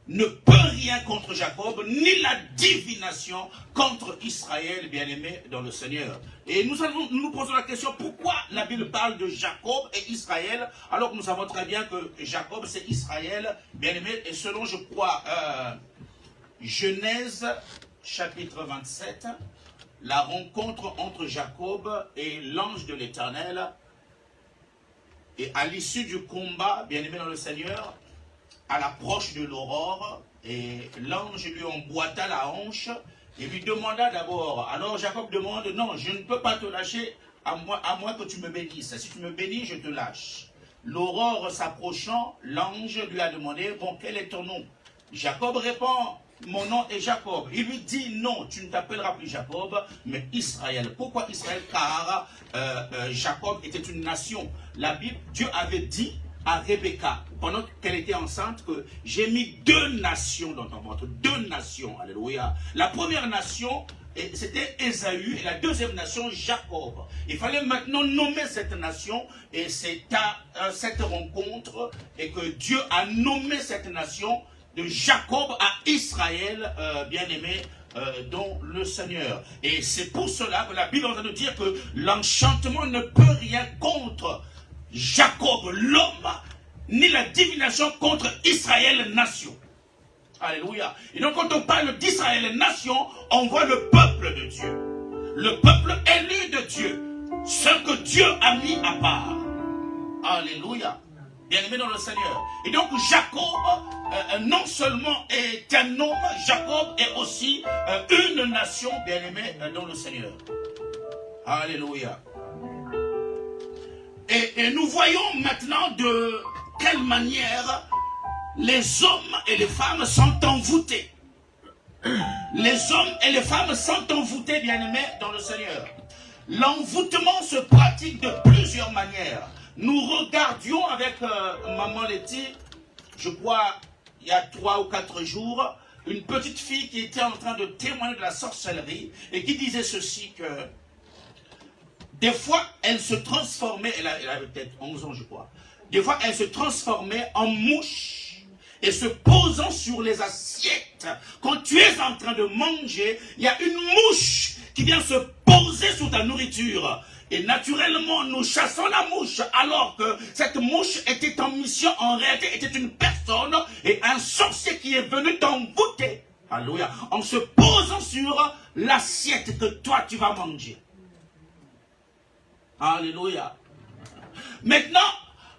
ne peut rien contre Jacob, ni la divination contre Israël, bien-aimé dans le Seigneur. Et nous nous posons la question, pourquoi la Bible parle de Jacob et Israël, alors que nous savons très bien que Jacob, c'est Israël, bien-aimé, et selon, je crois, Genèse, chapitre 27, la rencontre entre Jacob et l'ange de l'Éternel, et à l'issue du combat, bien-aimé dans le Seigneur, à l'approche de l'aurore, et l'ange lui emboîta la hanche et lui demanda d'abord. Alors Jacob demande, non, je ne peux pas te lâcher à moins que tu me bénisses. Si tu me bénis, je te lâche. L'aurore s'approchant, l'ange lui a demandé, bon, quel est ton nom? Jacob répond, mon nom est Jacob. Il lui dit, non, tu ne t'appelleras plus Jacob, mais Israël. Pourquoi Israël? Car Jacob était une nation. La Bible, Dieu avait dit à Rebecca, pendant qu'elle était enceinte, que j'ai mis 2 nations dans ton ventre. 2 nations, alléluia. La première nation, c'était Ésaü, et la deuxième nation, Jacob. Il fallait maintenant nommer cette nation, et c'est à cette rencontre, et que Dieu a nommé cette nation de Jacob à Israël, bien-aimé, dans le Seigneur. Et c'est pour cela que la Bible est en train de dire que l'enchantement ne peut rien contre Jacob, l'homme, ni la divination contre Israël, nation. Alléluia. Et donc quand on parle d'Israël, nation, on voit le peuple de Dieu. Le peuple élu de Dieu. Ce que Dieu a mis à part. Alléluia. Bien-aimé dans le Seigneur. Et donc Jacob, non seulement est un homme, Jacob est aussi une nation, bien-aimé dans le Seigneur. Alléluia. Et nous voyons maintenant de quelle manière les hommes et les femmes sont envoûtés. Les hommes et les femmes sont envoûtés, bien-aimés, dans le Seigneur. L'envoûtement se pratique de plusieurs manières. Nous regardions avec Maman Letty, je crois, il y a 3 ou 4 jours, une petite fille qui était en train de témoigner de la sorcellerie et qui disait ceci que des fois, elle se transformait, elle avait peut-être 11 ans, je crois. Des fois, elle se transformait en mouche et se posant sur les assiettes. Quand tu es en train de manger, il y a une mouche qui vient se poser sur ta nourriture. Et naturellement, nous chassons la mouche, alors que cette mouche était en mission, en réalité, était une personne et un sorcier qui est venu t'envoûter. Alléluia. En se posant sur l'assiette que toi, tu vas manger. Alléluia. Maintenant,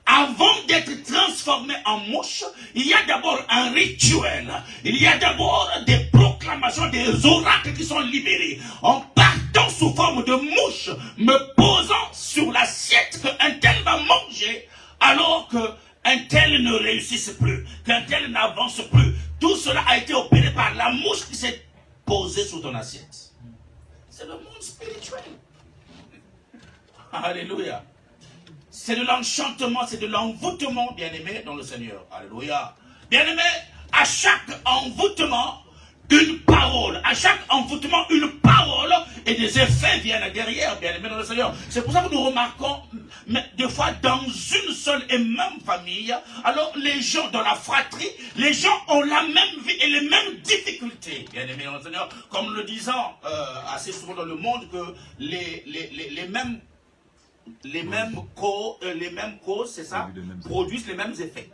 avant d'être transformé en mouche, il y a d'abord un rituel. Il y a d'abord des proclamations, des oracles qui sont libérés. En partant sous forme de mouche, me posant sur l'assiette qu'un tel va manger, alors qu'un tel ne réussisse plus, qu'un tel n'avance plus. Tout cela a été opéré par la mouche qui s'est posée sur ton assiette. C'est le monde spirituel. Alléluia. C'est de l'enchantement, c'est de l'envoûtement, bien-aimé, dans le Seigneur. Alléluia. Bien-aimé, à chaque envoûtement, une parole. À chaque envoûtement, une parole et des effets viennent derrière, bien-aimé, dans le Seigneur. C'est pour ça que nous remarquons, des fois, dans une seule et même famille, alors les gens, dans la fratrie, les gens ont la même vie et les mêmes difficultés, bien-aimé, dans le Seigneur. Comme le disant assez souvent dans le monde, que les mêmes les mêmes causes, c'est ça, produisent les mêmes effets.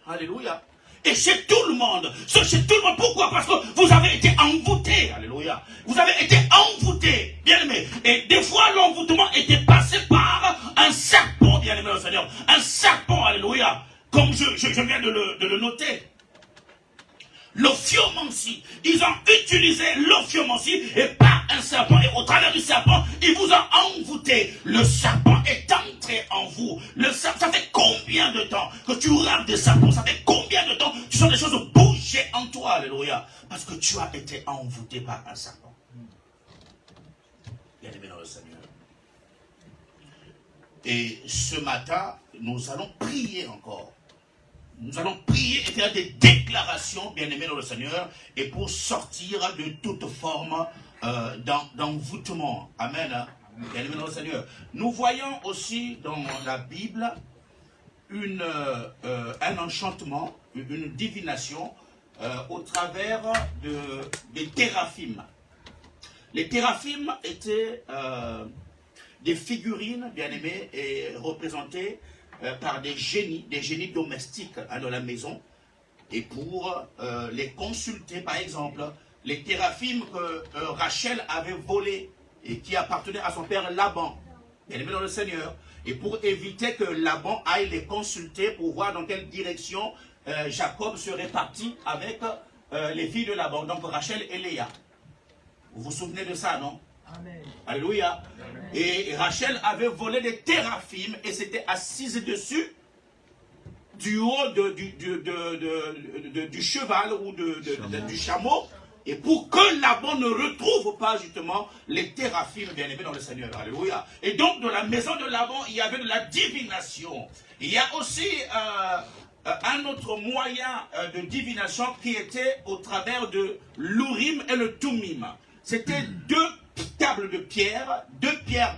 Alléluia. Et chez tout le monde. Chez tout le monde. Pourquoi? Parce que vous avez été envoûtés. Alléluia. Vous avez été envoûtés. Bien aimé. Et des fois, l'envoûtement était passé par un serpent, bien aimé le Seigneur. Un serpent, alléluia. Comme je viens de le noter. L'ophiomancie. Ils ont utilisé l'ophiomancie et par un serpent. Et au travers du serpent, ils vous ont envoûté. Le serpent est entré en vous. Ça fait combien de temps que tu rêves des serpents? Ça fait combien de temps tu sens des choses bouger en toi? Alléluia. Parce que tu as été envoûté par un serpent. Bien aimé dans le Seigneur. Et ce matin, nous allons prier encore. Nous allons prier et faire des déclarations, bien-aimés dans le Seigneur, et pour sortir de toute forme d'envoûtement. Amen. Bien-aimés dans le Seigneur. Nous voyons aussi dans la Bible un enchantement, une divination au travers des téraphim. Les téraphim étaient des figurines, bien-aimées, et représentées par des génies domestiques dans la maison, et pour les consulter, par exemple, les téraphim que Rachel avait volés et qui appartenaient à son père Laban, bien aimé dans le Seigneur, et pour éviter que Laban aille les consulter pour voir dans quelle direction Jacob serait parti avec les filles de Laban, donc Rachel et Léa. Vous vous souvenez de ça, non? Amen. Alléluia. Amen. Et Rachel avait volé des téraphim et s'était assise dessus du haut du cheval ou du chameau, et pour que Laban ne retrouve pas justement les téraphim, bien aimés dans le Seigneur. Alléluia. Et donc dans la maison de Laban, il y avait de la divination. Il y a aussi un autre moyen de divination qui était au travers de l'Urim et le Tumim. C'était deux pierres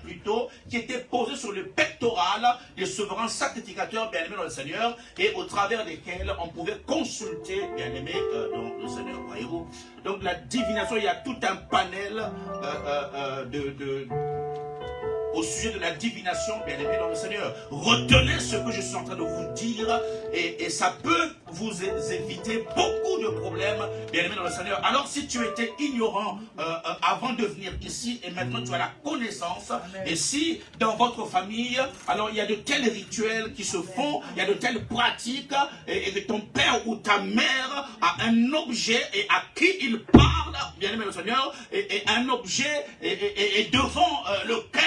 plutôt, qui étaient posées sur le pectoral des souverains sacrificateurs bien-aimés dans le Seigneur, et au travers desquels on pouvait consulter bien-aimés dans le Seigneur, voyez-vous. Donc la divination, il y a tout un panel au sujet de la divination, bien aimé dans le Seigneur. Retenez ce que je suis en train de vous dire, et ça peut vous éviter beaucoup de problèmes, bien aimé dans le Seigneur. Alors si tu étais ignorant avant de venir ici, et maintenant tu as la connaissance, amen. Et si dans votre famille, alors il y a de tels rituels qui se font, il y a de telles pratiques, et que ton père ou ta mère a un objet et à qui il parle, bien aimé dans le Seigneur, et un objet et devant lequel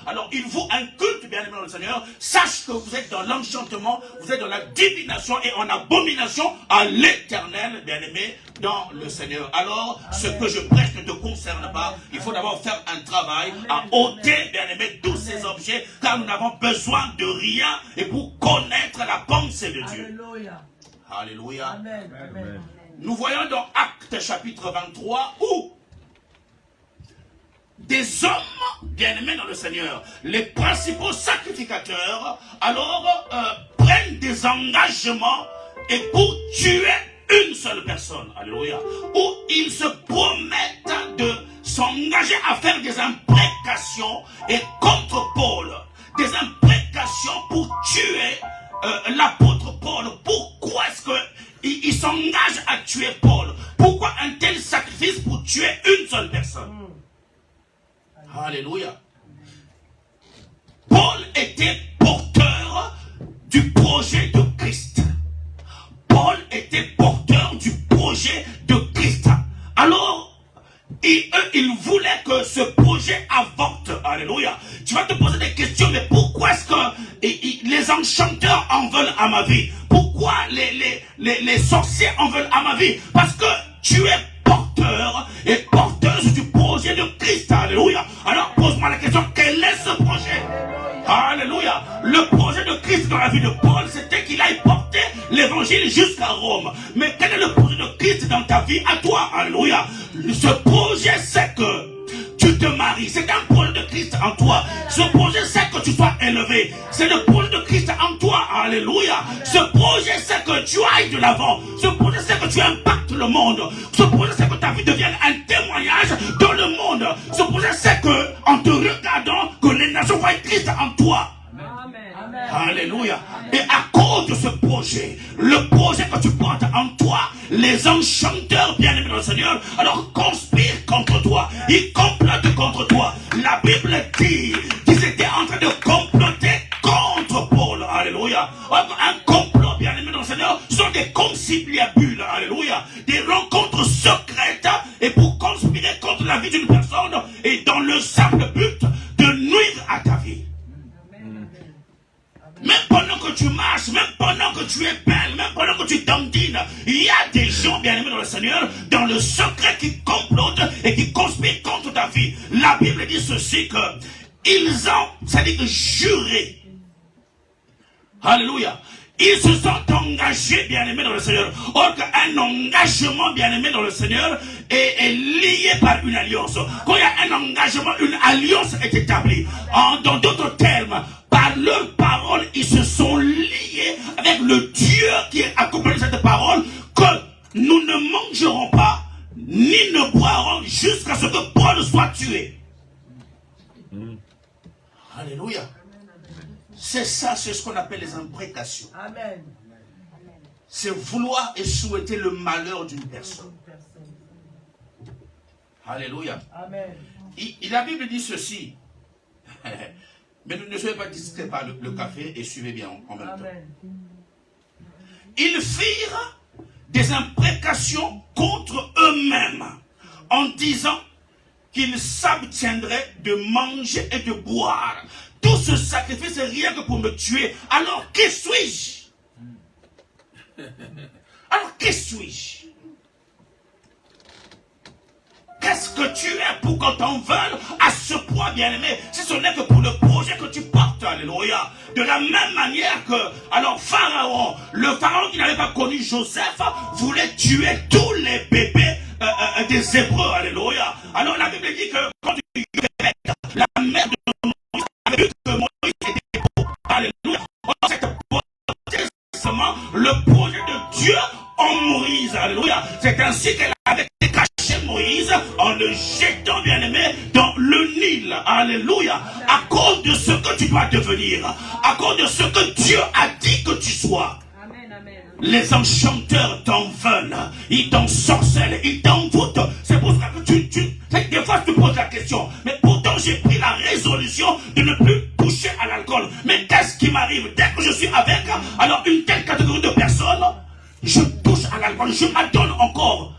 alors il vaut un culte, bien aimé dans le Seigneur, sache que vous êtes dans l'enchantement, vous êtes dans la divination et en abomination à l'Éternel, bien aimé dans le Seigneur. Alors, amen. Ce que je prêche ne te concerne pas. Il faut d'abord faire un travail, amen, à ôter, bien aimé, tous ces objets, car nous n'avons besoin de rien, et pour connaître la pensée de Dieu. Alléluia. Alléluia. Amen. Amen. Nous voyons dans Actes chapitre 23 où des hommes bien-aimés dans le Seigneur, les principaux sacrificateurs, alors prennent des engagements, et pour tuer une seule personne, alléluia, où ils se promettent de s'engager à faire des imprécations et contre Paul, des imprécations pour tuer l'apôtre Paul. Pourquoi est-ce qu'ils s'engagent à tuer Paul? Pourquoi un tel sacrifice pour tuer une seule personne? Alléluia. Paul était porteur du projet de Christ. Paul était porteur du projet de Christ. Alors, ils voulaient que ce projet avorte. Alléluia. Tu vas te poser des questions, mais pourquoi est-ce que les enchanteurs en veulent à ma vie? Pourquoi les sorciers en veulent à ma vie? Parce que tu es porteur et porteuse du projet de Christ. Alléluia. Alors pose-moi la question, quel est ce projet? Alléluia. Le projet de Christ dans la vie de Paul, c'était qu'il aille porter l'évangile jusqu'à Rome. Mais quel est le projet de Christ dans ta vie à toi? Alléluia. Ce projet, c'est que tu te maries. C'est un projet de Christ en toi. Ce projet, c'est que tu sois élevé. C'est le projet de Christ en toi. Alléluia. Ce projet, c'est que tu ailles de l'avant. Ce projet, c'est que tu impactes le monde. Ce projet, c'est que ta vie devienne un témoignage dans le monde. Ce projet, c'est que, en te regardant, que les nations génération va être triste en toi. Amen. Alléluia. Et à cause de ce projet, le projet que tu portes en toi, les enchanteurs bien-aimés dans le Seigneur, alors conspirent contre toi. Ils complotent contre toi. La Bible dit qu'ils étaient en train de comploter contre Paul. Alléluia. Un complot bien-aimé dans le Seigneur sont des conciliabules. Alléluia. Des rencontres secrètes et pour conspirer contre la vie d'une personne et dans le simple but de nuire à ta vie. Même pendant que tu marches, même pendant que tu es belle, même pendant que tu dandines, il y a des gens bien-aimés dans le Seigneur, dans le secret qui complotent et qui conspirent contre ta vie. La Bible dit ceci que ils ont, c'est-à-dire juré. Alléluia. Ils se sont engagés, bien-aimés dans le Seigneur. Or qu'un engagement, bien-aimé dans le Seigneur, est lié par une alliance. Quand il y a un engagement, une alliance est établie. Dans d'autres termes, par leur parole, ils se sont liés avec le Dieu qui accompagne cette parole, que nous ne mangerons pas, ni ne boirons jusqu'à ce que Paul soit tué. Alléluia. C'est ça, c'est ce qu'on appelle les imprécations. Amen. C'est vouloir et souhaiter le malheur d'une personne. Alléluia. Amen. La Bible dit ceci. Mais ne soyez pas distraits par le café et suivez bien en même temps. Ils firent des imprécations contre eux-mêmes en disant qu'ils s'abtiendraient de manger et de boire. Tout ce sacrifice est rien que pour me tuer. Alors qui suis-je? Alors qui suis-je? Qu'est-ce que tu es pour qu'on t'en veuille à ce point, bien-aimé, si ce n'est que pour le projet que tu portes? Alléluia. De la même manière que, alors Pharaon, le Pharaon qui n'avait pas connu Joseph, voulait tuer tous les bébés des Hébreux. Alléluia. Alors la Bible dit que quand la mère de Moïse avait vu que Moïse était beau. Alléluia. Le projet de Dieu en Moïse. Alléluia. C'est ainsi qu'elle avait caché Moïse en le jetant, bien-aimé, dans le Nil. Alléluia. À cause de ce que tu dois devenir, à cause de ce que Dieu a dit que tu sois. Amen, amen. Les enchanteurs t'en veulent, ils t'ensorcellent, ils t'envoûtent. C'est pour ça que des fois tu poses la question, mais pourtant j'ai pris la résolution de ne plus toucher à l'alcool. Mais qu'est-ce qui m'arrive? Dès que je suis avec alors une telle catégorie de personnes, je touche à l'alcool, je m'adonne encore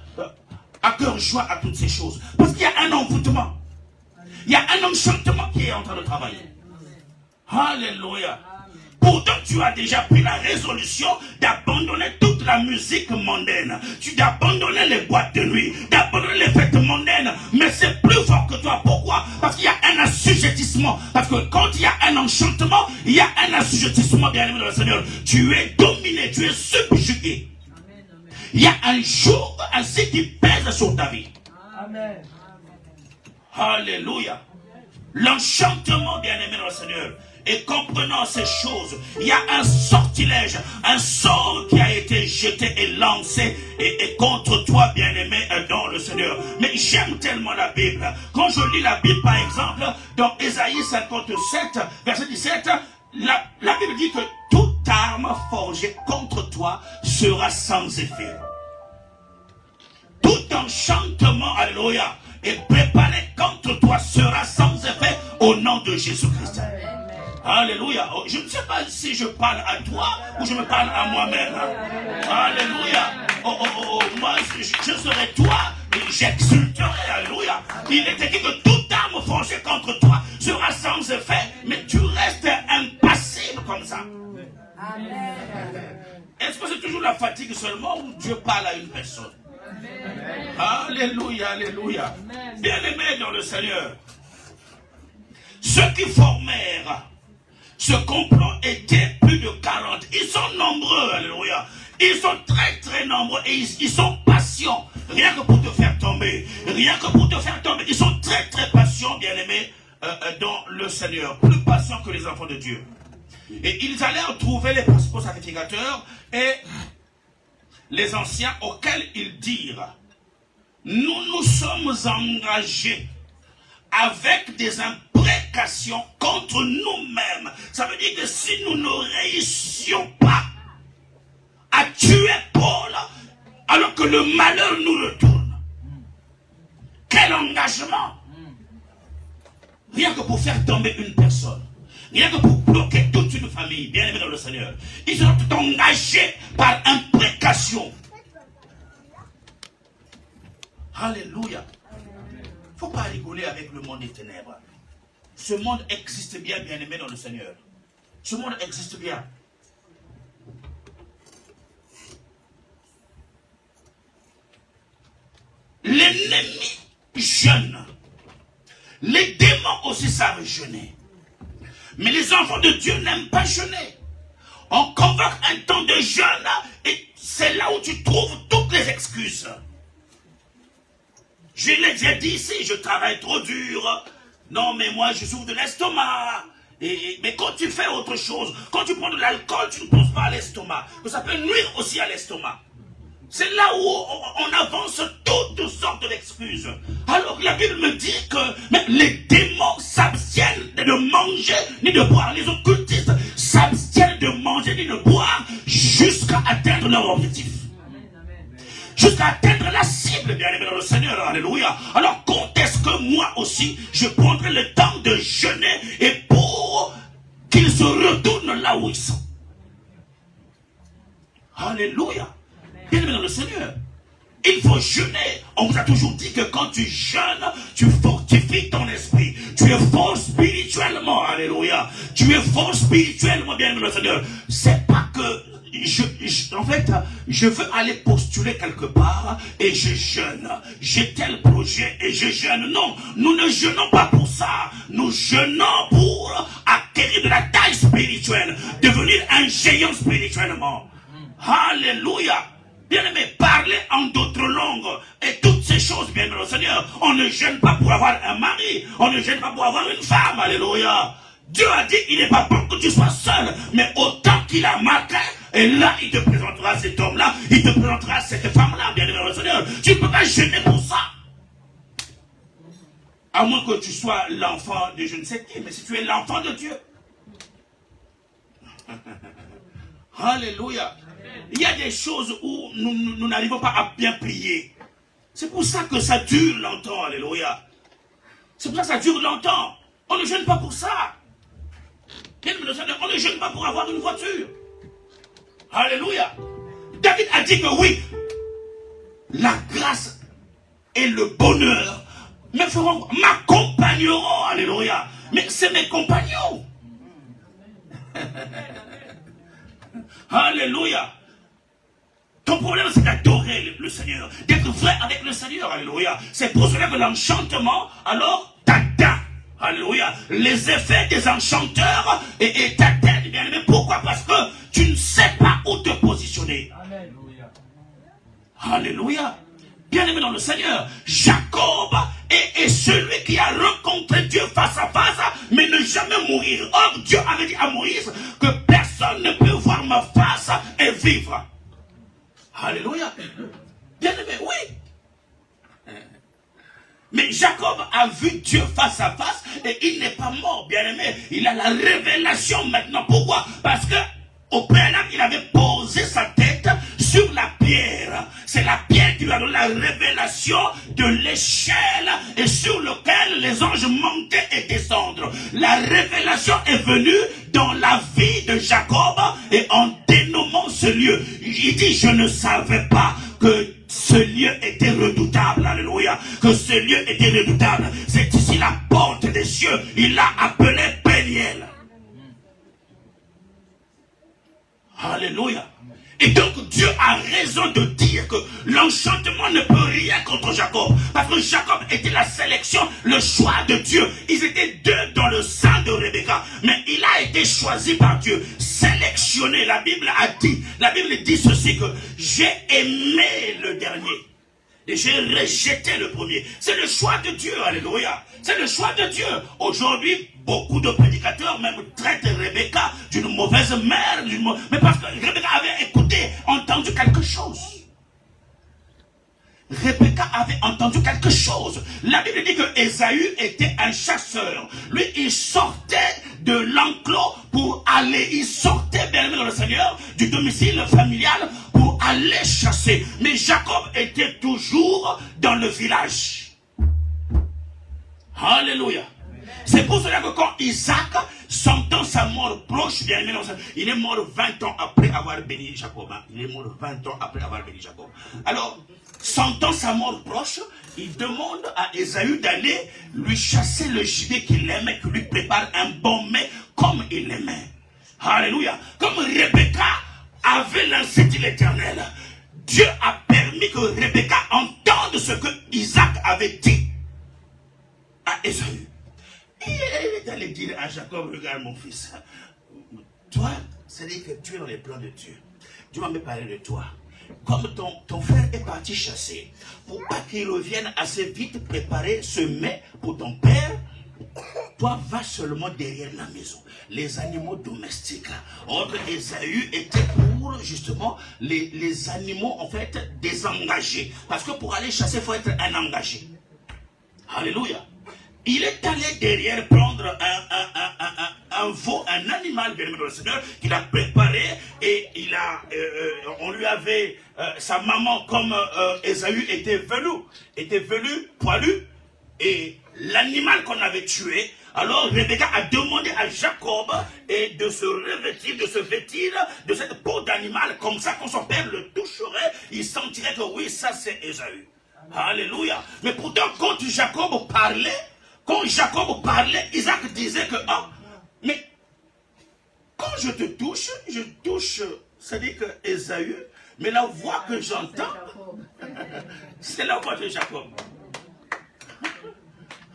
à cœur joie à toutes ces choses. Parce qu'il y a un envoûtement, il y a un enchantement qui est en train de travailler. Alléluia. Pourtant, tu as déjà pris la résolution d'abandonner toute la musique mondaine. Tu d'abandonner les boîtes de nuit, d'abandonner les fêtes mondaines. Mais c'est plus fort que toi. Pourquoi? Parce qu'il y a un assujettissement. Parce que quand il y a un enchantement, il y a un assujettissement, bien-aimé dans le Seigneur. Tu es dominé, tu es subjugué. Il y a un jour ainsi qui pèse sur ta vie. Amen. Alléluia. L'enchantement, bien-aimé dans le Seigneur. Et comprenant ces choses, il y a un sortilège, un sort qui a été jeté et lancé et contre toi, bien-aimé, dans le Seigneur. Mais j'aime tellement la Bible. Quand je lis la Bible, par exemple, dans Ésaïe 57, verset 17, la Bible dit que toute arme forgée contre toi sera sans effet. Tout enchantement, alléluia, et préparé contre toi sera sans effet au nom de Jésus-Christ. Alléluia. Je ne sais pas si je parle à toi ou je me parle à moi-même. Alléluia. Moi, je serai toi et j'exulterai. Alléluia. Il est écrit que toute arme forgée contre toi sera sans effet, mais tu restes impassible comme ça. Est-ce que c'est toujours la fatigue seulement ou Dieu parle à une personne? Alléluia, alléluia. Bien-aimés dans le Seigneur, ceux qui formèrent ce complot était plus de 40. Ils sont nombreux, alléluia. Ils sont très très nombreux et ils sont patients. Rien que pour te faire tomber. Rien que pour te faire tomber. Ils sont très très patients, bien-aimés, dans le Seigneur. Plus patients que les enfants de Dieu. Et ils allèrent trouver les principaux sacrificateurs et les anciens auxquels ils dirent: nous nous sommes engagés avec des imprécations imprécation contre nous-mêmes. Ça veut dire que si nous ne réussissions pas à tuer Paul, alors que le malheur nous retourne, quel engagement! Rien que pour faire tomber une personne, rien que pour bloquer toute une famille, bien aimée dans le Seigneur, ils sont tout engagés par imprécation. Alléluia. Il ne faut pas rigoler avec le monde des ténèbres. Ce monde existe bien, bien aimé dans le Seigneur. Ce monde existe bien. L'ennemi jeûne. Les démons aussi savent jeûner. Mais les enfants de Dieu n'aiment pas jeûner. On convoque un temps de jeûne et c'est là où tu trouves toutes les excuses. Je l'ai déjà dit ici, je travaille trop dur. Non, mais moi, je souffre de l'estomac. Mais quand tu fais autre chose, quand tu prends de l'alcool, tu ne penses pas à l'estomac. Ça peut nuire aussi à l'estomac. C'est là où on avance toutes sortes d'excuses. Alors la Bible me dit que même les démons s'abstiennent de manger ni de boire. Les occultistes s'abstiennent de manger ni de boire jusqu'à atteindre leur objectif. Jusqu'à atteindre la cible, bien aimé dans le Seigneur, alléluia. Alors quand est-ce que moi aussi, je prendrai le temps de jeûner et pour qu'ils se retournent là où ils sont? Alléluia. Bien aimé dans le Seigneur, il faut jeûner. On vous a toujours dit que quand tu jeûnes, tu fortifies ton esprit. Tu es fort spirituellement, alléluia. Tu es fort spirituellement, bien aimé dans le Seigneur. C'est pas que en fait, je veux aller postuler quelque part et je jeûne. J'ai tel projet et je jeûne. Non, nous ne jeûnons pas pour ça. Nous jeûnons pour acquérir de la taille spirituelle, devenir un géant spirituellement. Alléluia. Bien-aimé, parler en d'autres langues et toutes ces choses, bien aimé le Seigneur. On ne jeûne pas pour avoir un mari. On ne jeûne pas pour avoir une femme. Alléluia. Dieu a dit, il n'est pas bon que tu sois seul, mais autant qu'il a marqué, et là, il te présentera cet homme-là, il te présentera cette femme-là, bien aimé le Seigneur. Tu ne peux pas jeûner pour ça. À moins que tu sois l'enfant de je ne sais qui, mais si tu es l'enfant de Dieu. Alléluia. Il y a des choses où nous n'arrivons pas à bien prier. C'est pour ça que ça dure longtemps, alléluia. C'est pour ça que ça dure longtemps. On ne jeûne pas pour ça. On ne jeûne pas pour avoir une voiture. Alléluia. David a dit que oui, la grâce et le bonheur m'accompagneront, alléluia. Mais c'est mes compagnons. Alléluia. Ton problème, c'est d'adorer le Seigneur, d'être vrai avec le Seigneur, alléluia. C'est pour cela que l'enchantement, alors, t'atteint, alléluia. Les effets des enchanteurs et t'atteignent, bien aimé. Pourquoi? Parce que tu ne sais pas où te positionner. Alléluia. Alléluia. Bien aimé dans le Seigneur, Jacob est celui qui a rencontré Dieu face à face, mais ne jamais mourir. Or, Dieu avait dit à Moïse que personne ne peut voir ma face et vivre. Alléluia. Bien aimé, oui. Mais Jacob a vu Dieu face à face et il n'est pas mort, bien aimé. Il a la révélation maintenant. Pourquoi? Parce que au préalable, il avait posé sa tête sur la pierre. C'est la pierre qui lui a donné la révélation de l'échelle et sur lequel les anges montaient et descendre. La révélation est venue dans la vie de Jacob et en dénommant ce lieu. Il dit, je ne savais pas que ce lieu était redoutable, alléluia, que ce lieu était redoutable. C'est ici la porte des cieux. Il l'a appelé Péniel. Alléluia. Et donc Dieu a raison de dire que l'enchantement ne peut rien contre Jacob. Parce que Jacob était la sélection, le choix de Dieu. Ils étaient deux dans le sein de Rebecca. Mais il a été choisi par Dieu, sélectionné. La Bible dit ceci, que j'ai aimé le dernier et j'ai rejeté le premier. C'est le choix de Dieu, alléluia. C'est le choix de Dieu. Aujourd'hui, beaucoup de prédicateurs même traitent Rebecca d'une mauvaise mère, mais parce que Rebecca avait écouté, entendu quelque chose. Rebecca avait entendu quelque chose. La Bible dit que Ésaü était un chasseur. Lui, il sortait de l'enclos pour aller, il sortait bien aimé dans le Seigneur du domicile familial pour aller chasser. Mais Jacob était toujours dans le village. Alléluia. C'est pour cela que quand Isaac, sentant sa mort proche, bien aimé, il est mort 20 ans après avoir béni Jacob. Il est mort 20 ans après avoir béni Jacob. Alors, sentant sa mort proche, il demande à Ésaü d'aller lui chasser le gibier qu'il aimait, qu'il lui prépare un bon mets comme il l'aimait. Alléluia. Comme Rebecca avait lancé de l'Éternel, Dieu a permis que Rebecca entende ce que Isaac avait dit à Ésaü. Il est allé dire à Jacob, regarde mon fils, toi, c'est-à-dire que tu es dans les plans de Dieu. Dieu m'a parlé de toi. Comme ton frère est parti chasser, pour pas qu'il revienne assez vite préparer ce mets pour ton père, toi va seulement derrière la maison. Les animaux domestiques. Or, Ésaü était pour justement les animaux en fait désengagés. Parce que pour aller chasser, il faut être un engagé. Alléluia. Il est allé derrière prendre un veau, un animal bien aimé dans le Seigneur qu'il a préparé et on lui avait, sa maman comme Ésaü était velu, poilu, et l'animal qu'on avait tué, alors Rebecca a demandé à Jacob de se revêtir, de se vêtir de cette peau d'animal, comme ça quand son père le toucherait, il sentirait que oui, ça c'est Ésaü. Alléluia. Mais pourtant quand Jacob parlait, Isaac disait que, mais quand je te touche, c'est-à-dire que Ésaü, mais la voix que j'entends, c'est la voix de Jacob.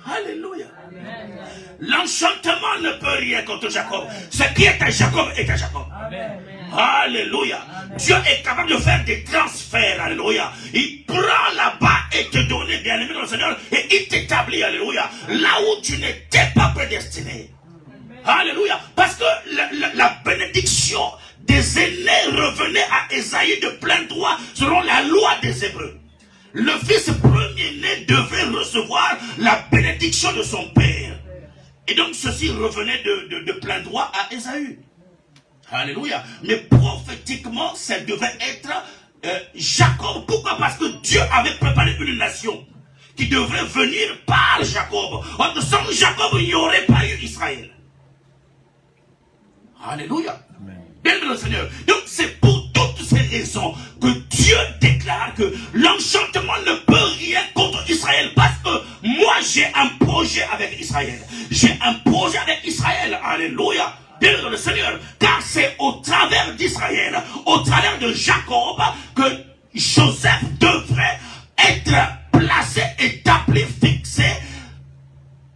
Alléluia. L'enchantement ne peut rien contre Jacob. Ce qui est à Jacob est à Jacob. Amen. Alléluia. Dieu est capable de faire des transferts. Alléluia. Il prend là-bas et te donne, bien aimé dans le Seigneur, et il t'établit. Alléluia. Là où tu n'étais pas prédestiné. Alléluia. Parce que la bénédiction des aînés revenait à Ésaïe de plein droit selon la loi des Hébreux. Le fils premier-né devait recevoir la bénédiction de son père. Et donc ceci revenait de plein droit à Ésaü. Alléluia. Mais prophétiquement, ça devait être Jacob. Pourquoi? Parce que Dieu avait préparé une nation qui devrait venir par Jacob. Sans Jacob, il n'y aurait pas eu Israël. Alléluia. Bien le Seigneur. Donc c'est pour toutes ces raisons que Dieu déclare que l'enchantement ne peut rien contre Israël. Parce que moi j'ai un projet avec Israël. J'ai un projet avec Israël. Alléluia. Bien le Seigneur. Car c'est au travers d'Israël, au travers de Jacob, que Joseph devrait être placé, établi, fixé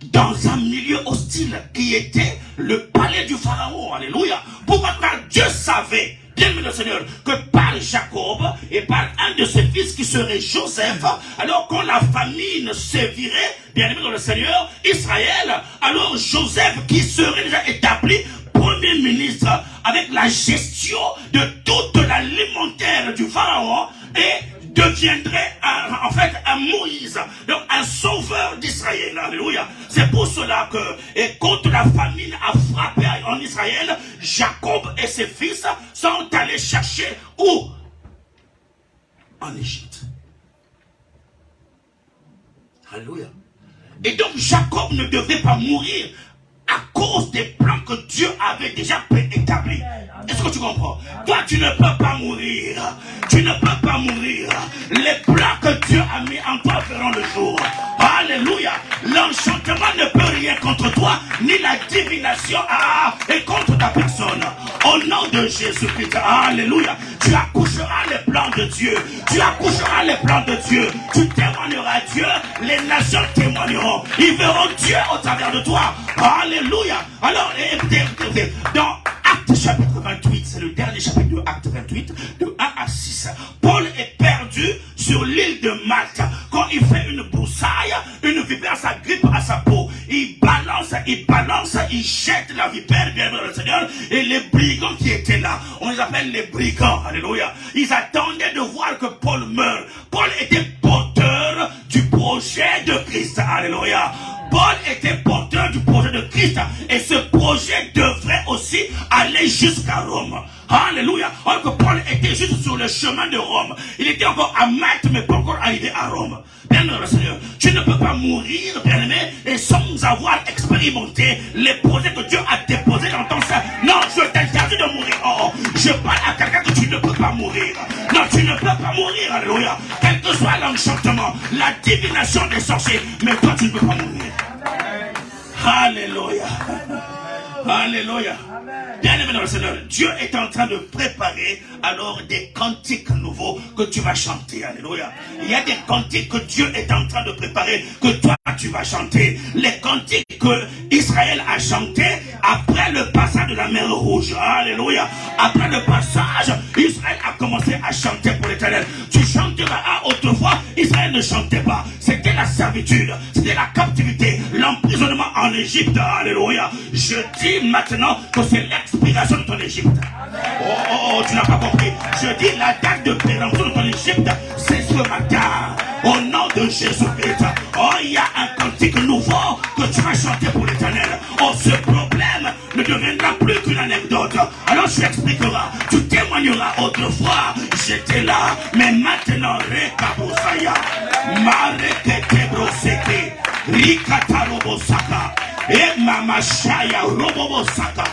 dans un milieu hostile qui était le palais du Pharaon. Alléluia. Pourquoi? Car Dieu savait, bien le Seigneur, que par Jacob et par un de ses fils qui serait Joseph, alors quand la famine sévirait, bien aimé dans le Seigneur, Israël, alors Joseph qui serait déjà établi premier ministre avec la gestion de toute l'alimentaire du Pharaon et deviendrait en fait un Moïse, donc un sauveur d'Israël. Alléluia. C'est pour cela que, et quand la famine a frappé en Israël, Jacob et ses fils sont allés chercher où? En Égypte. Alléluia. Et donc Jacob ne devait pas mourir à cause des plans que Dieu avait déjà préétablis. Est-ce que tu comprends? Toi, tu ne peux pas mourir. Tu ne peux pas mourir. Les plans que Dieu a mis en toi feront le jour. Alléluia. L'enchantement ne peut rien contre toi, ni la divination et contre ta personne. Au nom de Jésus-Christ. Alléluia. Tu accoucheras les plans de Dieu. Tu accoucheras les plans de Dieu. Tu témoigneras à Dieu. Les nations témoigneront. Ils verront Dieu au travers de toi. Alléluia. Alors, dans Actes chapitre 28, c'est le dernier chapitre de Actes 28, de 1 à 6. Paul est perdu sur l'île de Malte. Quand il fait une broussaille, une vipère s'agrippe à sa peau. Il balance, il jette la vipère bien dans le Seigneur. Et les brigands qui étaient là, on les appelle les brigands. Alléluia. Ils attendaient de voir que Paul meure. Paul était porteur aller jusqu'à Rome. Alléluia. Alors que Paul était juste sur le chemin de Rome. Il était encore à Malte, mais pas encore arrivé à Rome. Bien-aimé le Seigneur, tu ne peux pas mourir, bien-aimé, et sans avoir expérimenté les projets que Dieu a déposés dans ton sein. Non, je t'interdis de mourir. Oh, je parle à quelqu'un que tu ne peux pas mourir. Non, tu ne peux pas mourir. Alléluia. Quel que soit l'enchantement, la divination des sorciers, mais toi, tu ne peux pas mourir. Alléluia. Alléluia. Bien-aimé dans le Seigneur, Dieu est en train de préparer alors des cantiques nouveaux que tu vas chanter. Alléluia. Il y a des cantiques que Dieu est en train de préparer, que toi tu vas chanter. Les cantiques que Israël a chantés après le passage de la mer Rouge. Alléluia. Après le passage, Israël a commencé à chanter pour l'Éternel. Tu chanteras à haute voix. Israël ne chantait pas. C'était la servitude, c'était la captivité, l'emprisonnement en Égypte. Alléluia. Je dis maintenant que c'est l'expiration de ton Égypte. Oh, tu n'as pas compris. Je dis la date de péremption de ton Égypte, c'est ce matin. Au nom de Jésus-Christ. Oh, il y a un cantique nouveau que tu vas chanter pour l'Éternel. Oh, ce problème ne deviendra plus qu'une anecdote. Alors tu expliqueras, tu témoigneras autrefois. J'étais là, mais maintenant, Rekabosaya, Mareketebroseke, Rikatarobosaka, et Mamashaya Robobosaka.